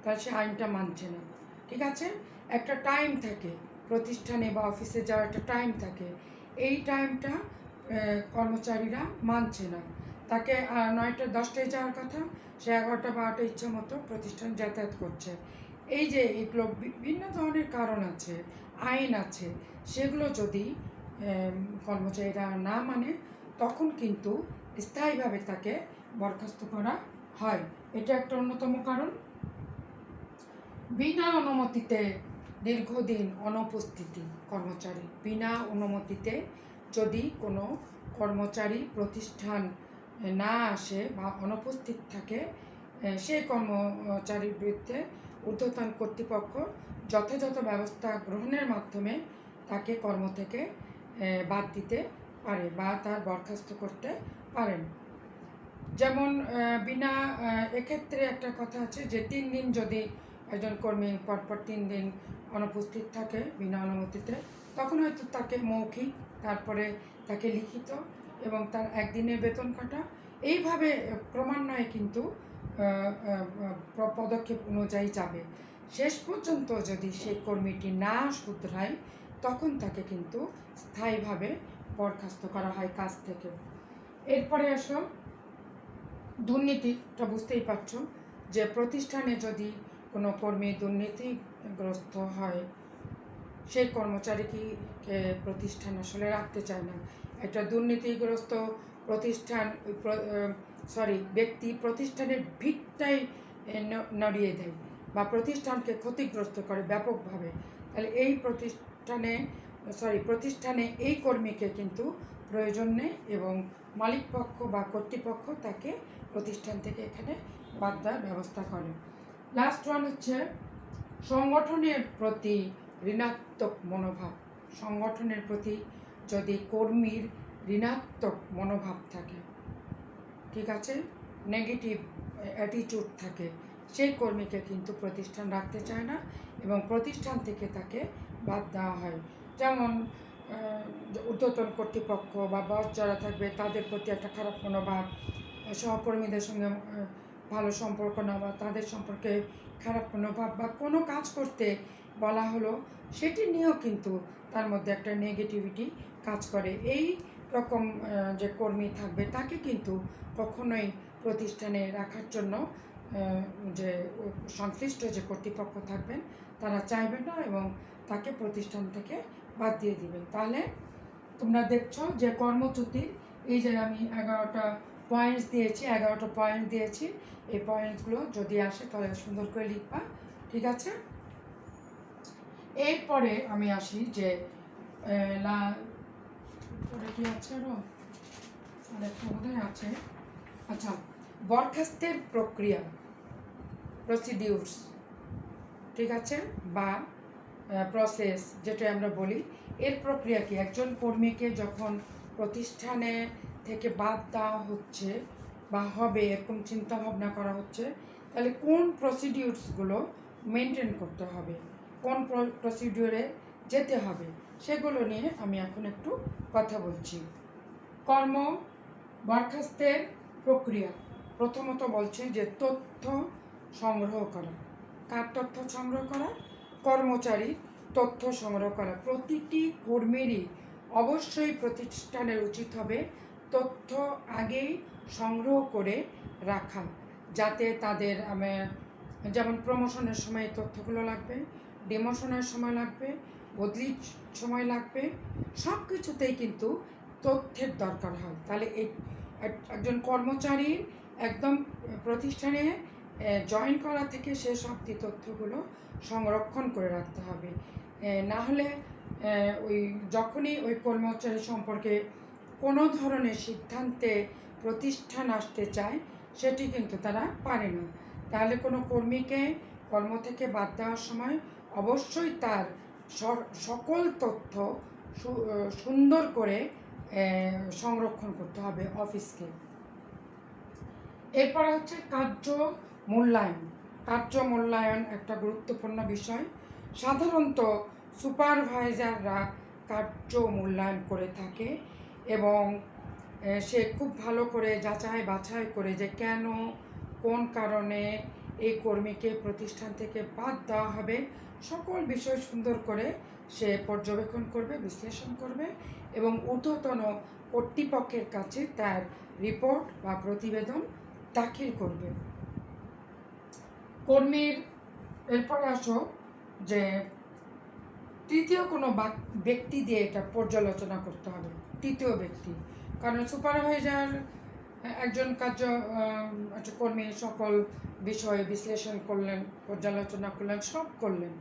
Speaker 1: তাহলে সে আইনটা মানছে না, ঠিক আছে। একটা টাইম থাকে প্রতিষ্ঠানে বা অফিসে যাওয়ার, একটা টাইম থাকে, এই টাইমটা কর্মচারীরা মানছে না। তাকে 9টা 10টায় যাওয়ার কথা, সে 11টা 12টা ইচ্ছা মতো প্রতিষ্ঠান যাতায়াত করছে। এই যে এগুলো বিভিন্ন ধরনের কারণ আছে, আইন আছে, সেগুলো যদি কর্মচারীরা না মানে, তখন কিন্তু স্থায়ীভাবে তাকে বরখাস্ত করা হয়। এটা একটা অন্যতম কারণ। বিনা অনুমতিতে দীর্ঘদিন অনুপস্থিতি কর্মচারী। বিনা অনুমতিতে যদি কোনো কর্মচারী প্রতিষ্ঠান না আসে বা অনুপস্থিত থাকে, সেই কর্মচারীর বিরুদ্ধে ঊর্ধ্বতন কর্তৃপক্ষ যথাযথ ব্যবস্থা গ্রহণের মাধ্যমে তাকে কর্ম থেকে বাদ দিতে পারে বা তার বরখাস্ত করতে পারেন। যেমন বিনা এক্ষেত্রে একটা কথা আছে যে 3 দিন যদি একজন কর্মী পরপর 3 দিন অনুপস্থিত থাকে বিনা অনুমতিতে, তখন হয়তো তাকে মৌখিক, তারপরে তাকে লিখিত এবং তার 1 দিনের বেতন কাটা, এইভাবে ক্রমান্বয়ে কিন্তু পদক্ষেপ অনুযায়ী যাবে। শেষ পর্যন্ত যদি সেই কর্মীটি না শুধরায়, তখন তাকে কিন্তু স্থায়ীভাবে বরখাস্ত করা হয় কাজ থেকে। এরপরে আসো দুর্নীতিটা। বুঝতেই পারছো যে প্রতিষ্ঠানে যদি কোনো কর্মী দুর্নীতি গ্রস্ত হয় সেই কর্মচারীকে প্রতিষ্ঠান আসলে রাখতে চায় না। একটা দুর্নীতিগ্রস্ত প্রতিষ্ঠান ব্যক্তি প্রতিষ্ঠানের ভিতটাই নড়িয়ে দেয় বা প্রতিষ্ঠানকে ক্ষতিগ্রস্ত করে ব্যাপকভাবে। তাহলে এই প্রতিষ্ঠানে এই কর্মীকে কিন্তু প্রয়োজন নেই এবং মালিকপক্ষ বা কর্তৃপক্ষ তাকে প্রতিষ্ঠান থেকে এখানে বাদ দেওয়ার ব্যবস্থা করে। লাস্ট ওয়ান হচ্ছে সংগঠনের প্রতি ঋণাত্মক মনোভাব। সংগঠনের প্রতি যদি কর্মীর ঋণাত্মক মনোভাব থাকে, ঠিক আছে, নেগেটিভ অ্যাটিটিউড থাকে, সেই কর্মীকে কিন্তু প্রতিষ্ঠান রাখতে চায় না এবং প্রতিষ্ঠান থেকে তাকে বাদ দেওয়া হয়। যেমন ঊর্ধ্বতন কর্তৃপক্ষ বা বস যারা থাকবে তাদের প্রতি একটা খারাপ মনোভাব, সহকর্মীদের সঙ্গে ভালো সম্পর্ক না বা তাদের সম্পর্কে খারাপ মনোভাব বা কোনো কাজ করতে বলা হলো সেটি নিয়েও কিন্তু তার মধ্যে একটা নেগেটিভিটি কাজ করে। এই রকম যে কর্মী থাকবে তাকে কিন্তু কখনোই প্রতিষ্ঠানে রাখার জন্য যে সংশ্লিষ্ট যে কর্তৃপক্ষ থাকবেন তারা চাইবেন না এবং তাকে প্রতিষ্ঠান থেকে বাদ দিয়ে দিবেন। তাহলে তোমরা দেখছো যে কর্মচ্যুতির এই যে আমি 11টা পয়েন্ট দিয়েছি, এই পয়েন্টসগুলো যদি আসে তাহলে সুন্দর করে লিখবা, ঠিক আছে। এরপরে আমি আসি যে কি আছে আছে, আচ্ছা, বরখাস্তের প্রক্রিয়া, প্রসিডিউরস, ঠিক আছে, বা প্রসেস যেটা আমরা বলি, এর প্রক্রিয়া কি? একজন কর্মীকে যখন প্রতিষ্ঠানে থেকে বাদ দেওয়া হচ্ছে বা হবে এরকম চিন্তা ভাবনা করা হচ্ছে, তাহলে কোন প্রসিডিউরসগুলো মেনটেন করতে হবে, কোন প্রসিডিউরে যেতে হবে, সেগুলো নিয়ে আমি এখন একটু কথা বলছি। বরখাস্তের প্রক্রিয়া প্রথমত বলছে যে তথ্য সংগ্রহ করা। কার তথ্য সংগ্রহ করা? কর্মচারীর তথ্য সংগ্রহ করা। প্রতিটি কর্মীরই অবশ্যই প্রতিষ্ঠানের উচিত হবে তথ্য আগেই সংগ্রহ করে রাখা, যাতে তাদের যেমন প্রমোশনের সময় তথ্যগুলো লাগবে, ডিমোশনের সময় লাগবে, বদলির সময় লাগবে, সব কিছুতেই কিন্তু তথ্যের দরকার হয়। তাহলে এই একজন কর্মচারীর একদম প্রতিষ্ঠানে জয়েন করা থেকে শেষ অবধি তথ্যগুলো সংরক্ষণ করে রাখতে হবে। না হলে যখনই ওই কর্মচারী সম্পর্কে কোনো ধরনের সিদ্ধান্তে প্রতিষ্ঠান আসতে চায় সেটি কিন্তু তারা পারে না। তাহলে কোনো কর্মীকে কর্ম থেকে বাদ দেওয়ার সময় অবশ্যই তার সকল তথ্য সুন্দর করে সংরক্ষণ করতে হবে অফিসকে। এরপর হচ্ছে কার্য মূল্যায়ন একটা গুরুত্বপূর্ণ বিষয়। সাধারণত সুপারভাইজাররা কার্য মূল্যায়ন করে থাকে এবং সে খুব ভালো করে যাচাই বাছাই করে যে কেন, কোন কারণে এই কর্মীকে প্রতিষ্ঠান থেকে বাদ দেওয়া হবে, সকল বিষয় সুন্দর করে সে পর্যবেক্ষণ করবে, বিশ্লেষণ করবে এবং ঊর্ধ্বতন কর্তৃপক্ষের কাছে তার রিপোর্ট বা প্রতিবেদন দাখিল করবে। কর্মীর এরপরে আসো যে তৃতীয় কোনো ব্যক্তি দিয়ে এটা পর্যালোচনা করতে হবে, তৃতীয় ব্যক্তি। কারণ সুপারভাইজার একজন কর্মী সকল বিষয়ে বিশ্লেষণ করলেন, পর্যালোচনা করলেন, সব করলেন,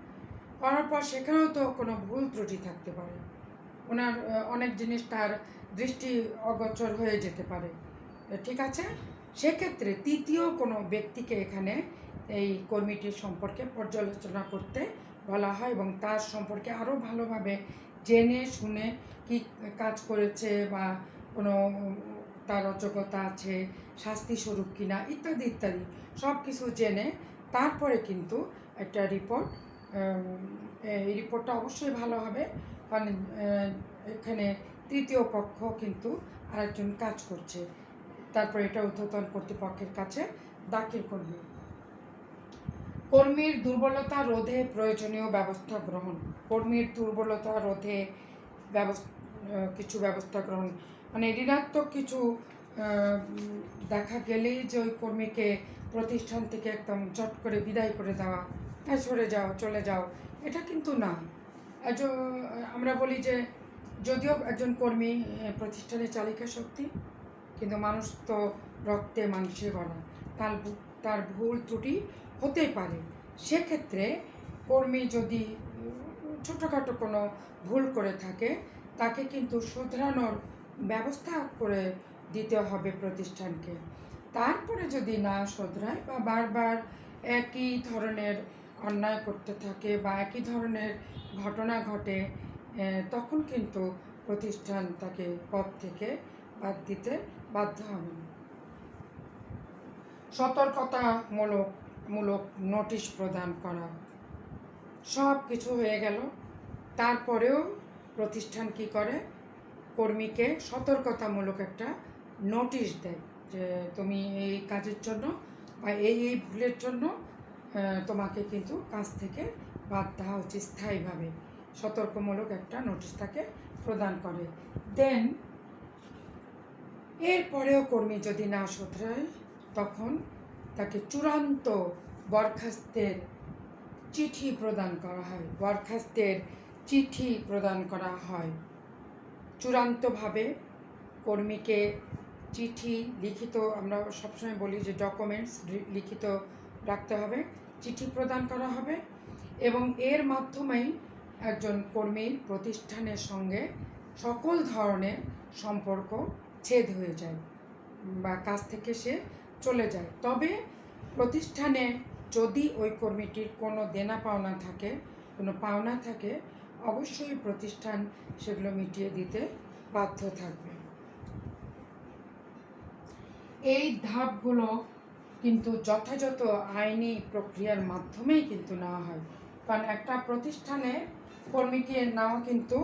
Speaker 1: করার পর সেখানেও তো কোনো ভুল ত্রুটি থাকতে পারে, ওনার অনেক জিনিস তার দৃষ্টি অগোচর হয়ে যেতে পারে, ঠিক আছে। সেক্ষেত্রে তৃতীয় কোনো ব্যক্তিকে এখানে এই কর্মীটির সম্পর্কে পর্যালোচনা করতে বলা হয় এবং তার সম্পর্কে আরও ভালোভাবে জেনে শুনে কি কাজ করেছে বা কোনো তার অযোগ্যতা আছে, শাস্তি স্বরূপ কিনা ইত্যাদি ইত্যাদি সব কিছু জেনে তারপরে কিন্তু একটা রিপোর্ট, এই রিপোর্টটা অবশ্যই ভালো হবে, কারণ এখানে তৃতীয় পক্ষ কিন্তু আরেকজন কাজ করছে, তারপর এটা ঊর্ধ্বতন কর্তৃপক্ষের কাছে দাখিল করবে। কর্মীর দুর্বলতা রোধে প্রয়োজনীয় ব্যবস্থা গ্রহণ। কর্মীর দুর্বলতা রোধে কিছু ব্যবস্থা গ্রহণ, মানে ঋণাত্মক কিছু দেখা গেলেই যে ওই কর্মীকে প্রতিষ্ঠান থেকে একদম চট করে বিদায় করে দেওয়া সরে যাও, চলে যাও, এটা কিন্তু না। আমরা বলি যে যদিও একজন কর্মী প্রতিষ্ঠানের চালিকা শক্তি, কিন্তু মানুষ তো রক্তে মাংসে গড়া, তার ভুল ত্রুটি হতেই পারে। সেক্ষেত্রে কর্মী যদি ছোটোখাটো কোনো ভুল করে থাকে, তাকে কিন্তু শুধরানোর ব্যবস্থা করে দিতে হবে প্রতিষ্ঠানকে। তারপরে যদি না শোধরায় বা বারবার একই ধরনের অন্যায় করতে থাকে বা একই ধরনের ঘটনা ঘটে, তখন কিন্তু প্রতিষ্ঠান তাকে পদ থেকে বাদ দিতে বাধ্য হবে। সতর্কতামূলক নোটিশ প্রদান করা। সব কিছু হয়ে গেল, তারপরেও প্রতিষ্ঠান কি করে, কর্মীকে সতর্কতামূলক একটা নোটিশ দেয় যে তুমি এই কাজের জন্য বা এই ভুলের জন্য তোমাকে কিন্তু কাজ থেকে বাদ দেওয়া উচিত স্থায়ীভাবে। সতর্কমূলক একটা নোটিশ তাকে প্রদান করে। দেন এরপরেও কর্মী যদি না শোধরায়, তখন তাকে চূড়ান্ত বরখাস্তের চিঠি প্রদান করা হয়। বরখাস্তের চিঠি প্রদান করা হয়। চূড়ান্তভাবে কর্মীকে চিঠি লিখিত, আমরা সবসময় বলি যে ডকুমেন্টস লিখিত রাখতে হবে, চিঠি প্রদান করা হবে এবং এর মাধ্যমেই একজন কর্মীর প্রতিষ্ঠানের সঙ্গে সকল ধরনের সম্পর্ক ছেদ হয়ে যায় বা কাজ থেকে সে চলে যায়। তবে প্রতিষ্ঠানে যদি ওই কর্মীটির কোনো দেনা পাওনা থাকে, কোনো পাওনা থাকে, অবশ্যই প্রতিষ্ঠান সেগুলো মিটিয়ে দিতে বাধ্য থাকবে। এই ধাপগুলো কিন্তু যথাযথ আইনি প্রক্রিয়ার মাধ্যমেই কিন্তু নেওয়া হয়। কারণ একটা প্রতিষ্ঠানে কর্মীকে নেওয়া কিন্তু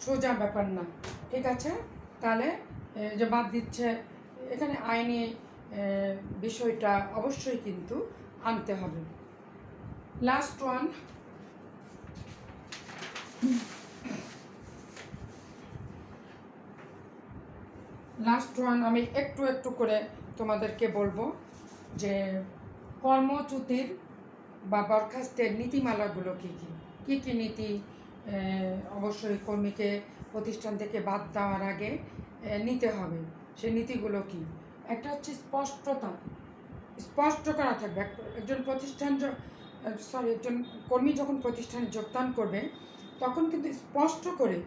Speaker 1: সোজা ব্যাপার না, ঠিক আছে? তাহলে যে বাদ দিচ্ছে, এখানে আইনি বিষয়টা অবশ্যই কিন্তু আনতে হবে। লাস্ট ওয়ান আমি একটু করে তোমাদেরকে বলবো যে কর্মচ্যুতির বা বরখাস্তের নীতিমালাগুলো কী কী নীতি অবশ্যই কর্মীকে প্রতিষ্ঠান থেকে বাদ দেওয়ার আগে নিতে হবে। সেই নীতিগুলো কী? একটা হচ্ছে স্পষ্ট করা থাকবে। একজন কর্মী যখন প্রতিষ্ঠানে যোগদান করবে, তখন কিন্তু স্পষ্ট করে,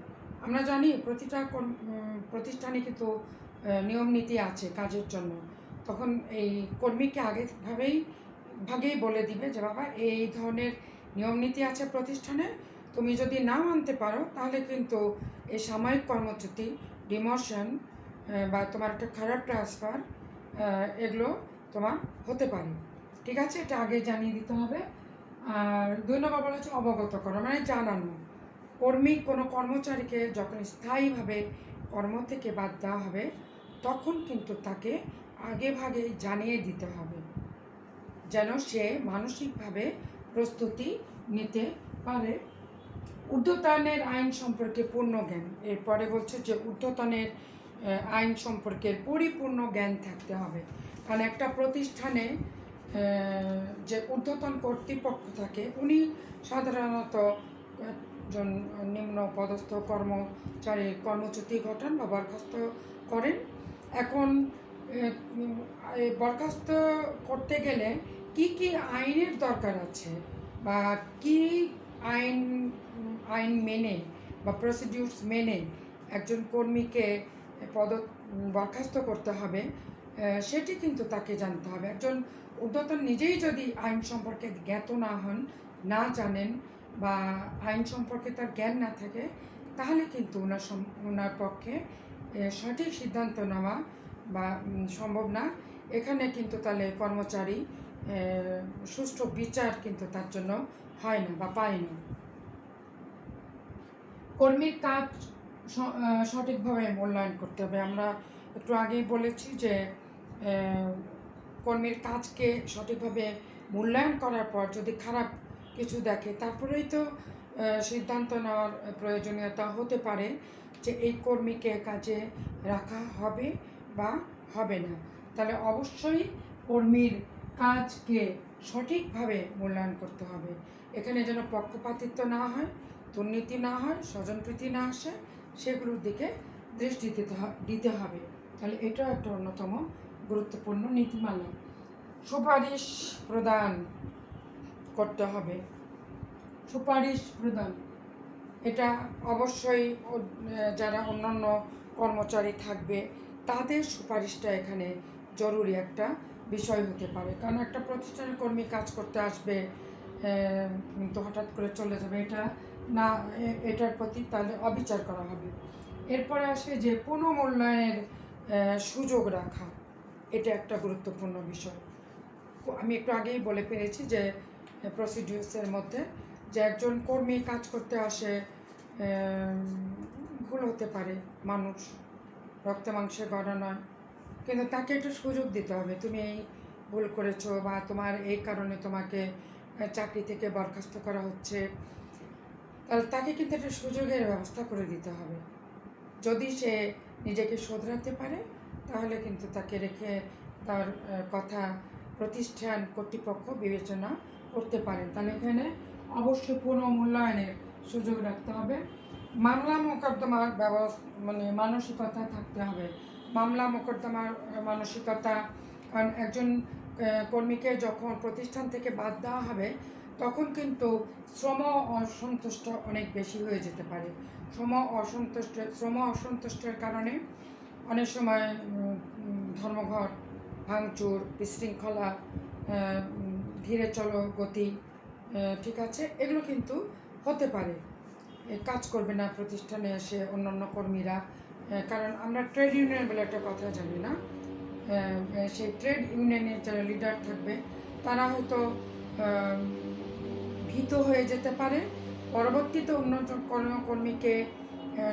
Speaker 1: আমরা জানি প্রতিটা প্রতিষ্ঠানে কিন্তু নিয়ম নীতি আছে কাজের জন্য, তখন এই কর্মীকে ভাগেই বলে দিবে যে বাবা এই ধরনের নিয়ম নীতি আছে প্রতিষ্ঠানে, তুমি যদি না মানতে পারো তাহলে কিন্তু এই সাময়িক কর্মচ্যুতি, ডিমোশন বা তোমার একটা খারাপ ট্রান্সফার, এগুলো তোমার হতে পারে, ঠিক আছে? এটা আগে জানিয়ে দিতে হবে। আর 2 নম্বর বলা হচ্ছে অবগত করা, মানে জানানো। কোনো কর্মচারীকে যখন স্থায়ীভাবে কর্ম থেকে বাদ দেওয়া হবে, তখন কিন্তু তাকে আগেভাগে জানিয়ে দিতে হবে, যেন সে মানসিকভাবে প্রস্তুতি নিতে পারে। ঊর্ধ্বতনের আইন সম্পর্কে পূর্ণ জ্ঞান। এরপরে বলছে যে ঊর্ধ্বতনের আইন সম্পর্কের পরিপূর্ণ জ্ঞান থাকতে হবে। কারণ একটা প্রতিষ্ঠানে যে ঊর্ধ্বতন কর্তৃপক্ষ থাকে, উনি সাধারণত একজন নিম্ন পদস্থ কর্মচারীর কর্মচ্যুতি ঘটান বা বরখাস্ত করেন। এখন বরখাস্ত করতে গেলে কি আইনের দরকার আছে বা কি আইন মেনে বা প্রসিডিউরস মেনে একজন কর্মীকে বরখাস্ত করতে হবে, সেটি কিন্তু তাকে জানতে হবে। একজন ঊর্ধ্বতন নিজেই যদি আইন সম্পর্কে জ্ঞাত না হন, না জানেন বা আইন সম্পর্কে তার জ্ঞান না থাকে, তাহলে কিন্তু ওনার পক্ষে সঠিক সিদ্ধান্ত নেওয়া বা সম্ভব না। এখানে কিন্তু তাহলে কর্মচারী সুষ্ঠু বিচার কিন্তু তার জন্য হয় না বা পায় না। কর্মীর কাজ সঠিকভাবে মূল্যায়ন করতে হবে। আমরা একটু আগেই বলেছি যে কর্মীর কাজকে সঠিকভাবে মূল্যায়ন করার পর যদি খারাপ কিছু দেখে, তারপরেই তো সিদ্ধান্ত নেওয়ার প্রয়োজনীয়তা হতে পারে যে এই কর্মীকে কাজে রাখা হবে বা হবে না। তাহলে অবশ্যই কর্মীর কাজকে সঠিকভাবে মূল্যায়ন করতে হবে। এখানে যেন পক্ষপাতিত্ব না হয়, দুর্নীতি না হয়, স্বজনপ্রীতি না আসে, সেগুলোর দিকে দৃষ্টি দিতে হবে। তাহলে এটাও একটা অন্যতম গুরুত্বপূর্ণ নীতিমালা। সুপারিশ প্রদান করতে হবে। সুপারিশ প্রদান এটা অবশ্যই যারা অন্যান্য কর্মচারী থাকবে তাদের সুপারিশটা এখানে জরুরি একটা বিষয় হতে পারে। কারণ একটা প্রতিষ্ঠানের কর্মী কাজ করতে আসবে, তো হঠাৎ করে চলে যাবে, এটা না, এটার প্রতি তাহলে অবিচার করা হবে। এরপরে আসে যে পুনঃমূল্যায়নের সুযোগ রাখা, এটা একটা গুরুত্বপূর্ণ বিষয়। আমি একটু আগেই বলে পেরেছি যে প্রসিডিউরসের মধ্যে যে একজন কর্মী কাজ করতে আসে, ভুল হতে পারে, মানুষ, রক্তে মাংসে গড়া নয়, কিন্তু তাকে একটু সুযোগ দিতে হবে। তুমি এই ভুল করেছো বা তোমার এই কারণে তোমাকে চাকরি থেকে বরখাস্ত করা হচ্ছে, তাহলে তাকে কিন্তু একটা সুযোগের ব্যবস্থা করে দিতে হবে। যদি সে নিজেকে শোধরাতে পারে তাহলে কিন্তু তাকে রেখে তার কথা প্রতিষ্ঠান কর্তৃপক্ষ বিবেচনা করতে পারেন। তাহলে এখানে অবশ্যই পুনঃমূল্যায়নের সুযোগ রাখতে হবে। মামলা মোকদ্দমার মানসিকতা থাকতে হবে। মামলা মোকদ্দমার মানসিকতা, কারণ একজন কর্মীকে যখন প্রতিষ্ঠান থেকে বাদ দেওয়া হবে তখন কিন্তু শ্রম অসন্তুষ্ট অনেক বেশি হয়ে যেতে পারে। শ্রম অসন্তুষ্টের কারণে অনেক সময় ধর্মঘট, ভাঙচুর, বিশৃঙ্খলা, ধীরে চলো গতি, ঠিক আছে, এগুলো কিন্তু হতে পারে। কাজ করবে না প্রতিষ্ঠানে এসে অন্যান্য কর্মীরা, কারণ আমরা ট্রেড ইউনিয়ন বলে একটা কথা জানি না, সেই ট্রেড ইউনিয়নের যারা লিডার থাকবে তারা হয়তো ভীত হয়ে যেতে পারে। পরবর্তীতে অন্য কোনো কর্মীকে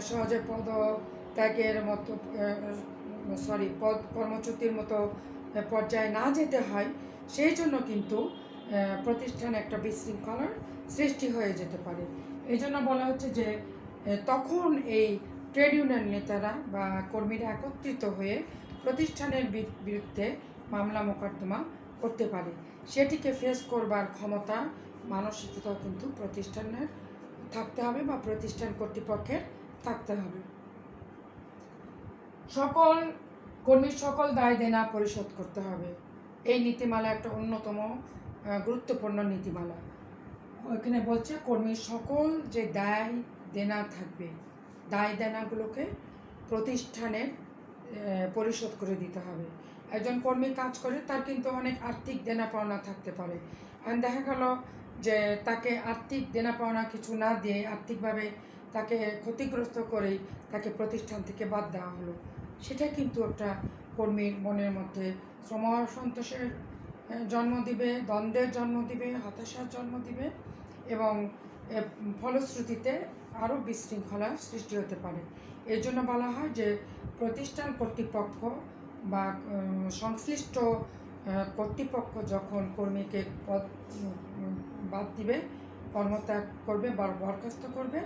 Speaker 1: সহজে পদত্যাগের মতো কর্মচ্যুতির মতো পর্যায়ে না যেতে হয়, সেই জন্য কিন্তু প্রতিষ্ঠানে একটা বিশৃঙ্খলার সৃষ্টি হয়ে যেতে পারে। এই জন্য বলা হচ্ছে যে তখন এই ট্রেড ইউনিয়ন নেতারা বা কর্মীরা একত্রিত হয়ে প্রতিষ্ঠানের বিরুদ্ধে মামলা মোকদ্দমা করতে পারে। সেটিকে ফেস করবার ক্ষমতা, মানসিকতাও কিন্তু প্রতিষ্ঠানের থাকতে হবে বা প্রতিষ্ঠান কর্তৃপক্ষের থাকতে হবে। কর্মীর সকল দায় দেনা পরিশোধ করতে হবে। এই নীতিমালা একটা অন্যতম গুরুত্বপূর্ণ নীতিমালা। ওইখানে বলছে কর্মীর সকল যে দায় দেনা থাকবে, দায় দেনাগুলোকে প্রতিষ্ঠানের পরিশোধ করে দিতে হবে। একজন কর্মী কাজ করে, তার কিন্তু অনেক আর্থিক দেনা পাওনা থাকতে পারে, আর দেখা গেল যে তাকে আর্থিক দেনা পাওনা কিছু না দিয়ে আর্থিকভাবে তাকে ক্ষতিগ্রস্ত করেই তাকে প্রতিষ্ঠান থেকে বাদ দেওয়া হলো। সেটা কিন্তু একটা কর্মীর মনের মধ্যে শ্রম অসন্তোষের জন্ম দিবে, দ্বন্দ্বের জন্ম দিবে, হতাশার জন্ম দিবে, এবং ফলশ্রুতিতে আরও বিশৃঙ্খলার সৃষ্টি হতে পারে। এর জন্য বলা হয় যে প্রতিষ্ঠান কর্তৃপক্ষ বা সংশ্লিষ্ট কর্তৃপক্ষ যখন কর্মীকে বাদ দিবে, কর্মত্যাগ করবে বা বরখাস্ত করবে,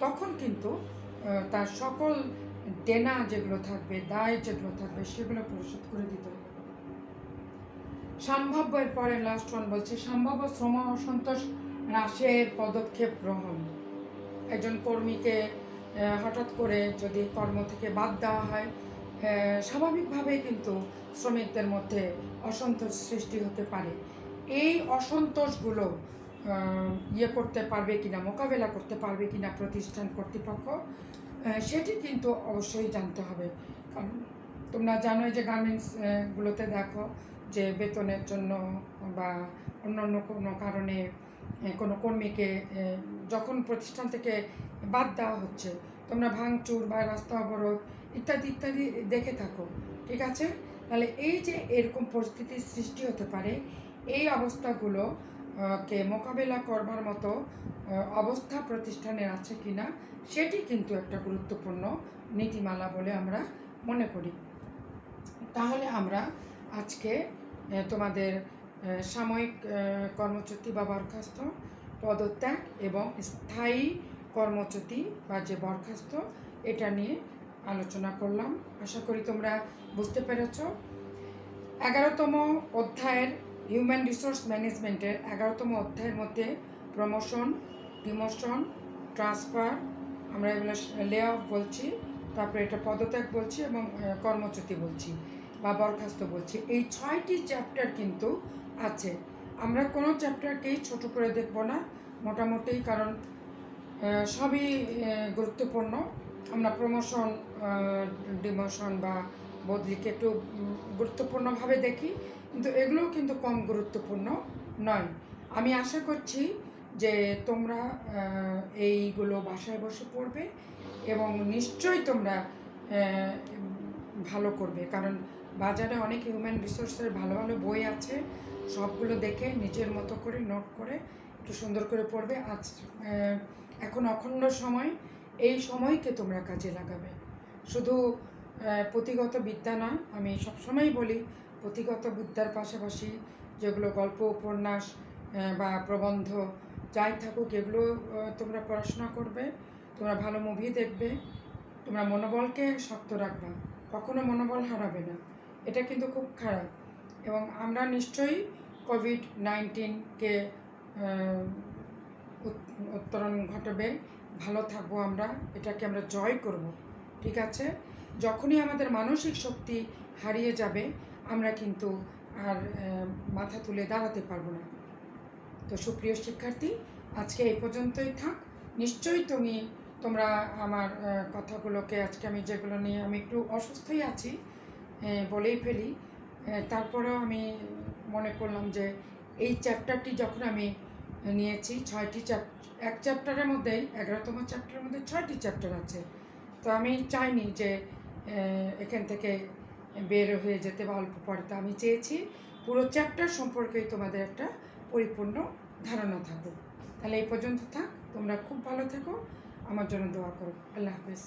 Speaker 1: তখন কিন্তু তার সকল দেনা যেগুলো থাকবে, দায় যেগুলো থাকবে, সেগুলো পরিশোধ করে দিতে হবে। সম্ভাব্য, এরপরে লাস্ট ওয়ান বলছে সম্ভাব্য শ্রম অসন্তোষ হ্রাসের পদক্ষেপ গ্রহণ। একজন কর্মীকে হঠাৎ করে যদি কর্ম থেকে বাদ দেওয়া হয়, স্বাভাবিকভাবেই কিন্তু শ্রমিকদের মধ্যে অসন্তোষ সৃষ্টি হতে পারে। এই অসন্তোষগুলো করতে পারবে কিনা, মোকাবেলা করতে পারবে কিনা প্রতিষ্ঠান কর্তৃপক্ষ, সেটি কিন্তু অবশ্যই জানতে হবে। কারণ তোমরা জানোই যে গার্মেন্টসগুলোতে দেখো যে বেতনের জন্য বা অন্যান্য কোনো কারণে কোনো কর্মীকে যখন প্রতিষ্ঠান থেকে বাদ দেওয়া হচ্ছে, তোমরা ভাঙচুর বা রাস্তা অবরোধ ইত্যাদি ইত্যাদি দেখে থাকো, ঠিক আছে। তাহলে এই যে এরকম পরিস্থিতির সৃষ্টি হতে পারে, এই অবস্থাগুলো কে মোকাবেলা করবার মতো অবস্থা প্রতিষ্ঠানের আছে কিনা, সেটি কিন্তু একটা গুরুত্বপূর্ণ নীতিমালা বলে আমরা মনে করি। তাহলে আমরা আজকে তোমাদের সাময়িক কর্মচ্যুতি বা বরখাস্ত, পদত্যাগ এবং স্থায়ী কর্মচ্যুতি বা যে বরখাস্ত, এটা নিয়ে আলোচনা করলাম। আশা করি তোমরা বুঝতে পেরেছ। 11তম অধ্যায়ের হিউম্যান রিসোর্স ম্যানেজমেন্টের 11তম অধ্যায়ের মধ্যে প্রমোশন, ডিমোশন, ট্রান্সফার, আমরা এগুলো লে অফ বলছি, তারপরে এটা পদত্যাগ বলছি এবং কর্মচ্যুতি বলছি বা বরখাস্ত বলছি। এই 6টি চ্যাপ্টার কিন্তু আছে। আমরা কোনো চ্যাপ্টারকেই ছোট করে দেখব না মোটামুটি, কারণ সবই গুরুত্বপূর্ণ। আমরা প্রমোশন, ডিমোশন বা বদলিকে একটু গুরুত্বপূর্ণভাবে দেখি, কিন্তু এগুলোও কিন্তু কম গুরুত্বপূর্ণ নয়। আমি আশা করছি যে তোমরা এইগুলো বাসায় বসে পড়বে এবং নিশ্চয়ই তোমরা ভালো করবে, কারণ বাজারে অনেক হিউম্যান রিসোর্সের ভালো ভালো বই আছে। সবগুলো দেখে নিজের মতো করে নোট করে একটু সুন্দর করে পড়বে। আজ এখন অখণ্ড সময়, এই সময়কে তোমরা কাজে লাগাবে। শুধু পুঁথিগত বিদ্যা নয়, আমি সবসময়ই বলি পুঁথিগত বিদ্যার পাশাপাশি যেগুলো গল্প, উপন্যাস বা প্রবন্ধ যাই থাকুক, এগুলো তোমরা পড়াশোনা করবে, তোমরা ভালো মুভি দেখবে, তোমরা মনোবলকে শক্ত রাখবে, কখনো মনোবল হারাবে না। এটা কিন্তু খুব খারাপ। এবং আমরা নিশ্চয়ই কোভিড-19কে উত্তরণ ঘটাবে, ভালো থাকবো আমরা, এটাকে আমরা জয় করব, ঠিক আছে? যখনই আমাদের মানসিক শক্তি হারিয়ে যাবে, আমরা কিন্তু আর মাথা তুলে দাঁড়াতে পারবো না। তো সুপ্রিয় শিক্ষার্থী, আজকে এই পর্যন্তই থাক। নিশ্চয়ই তোমরা আমার কথাগুলোকে, আজকে আমি যেগুলো নিয়ে আমি একটু অসুস্থই আছি বলেই ফেলি, তারপরেও আমি মনে করলাম যে এই চ্যাপ্টারটি যখন আমি নিয়েছি, 6টি এক চ্যাপ্টারের মধ্যেই 11তম চ্যাপ্টারের মধ্যে 6টি চ্যাপ্টার আছে, তো আমি চাইনি যে এখান থেকে বের হয়ে যেতে বা অল্প পড়তে। আমি চেয়েছি পুরো চ্যাপ্টার সম্পর্কেই তোমাদের একটা পরিপূর্ণ ধারণা থাকুক। তাহলে এই পর্যন্ত থাক, তোমরা খুব ভালো থেকো, আমার জন্য দোয়া করো। আল্লাহ হাফেজ।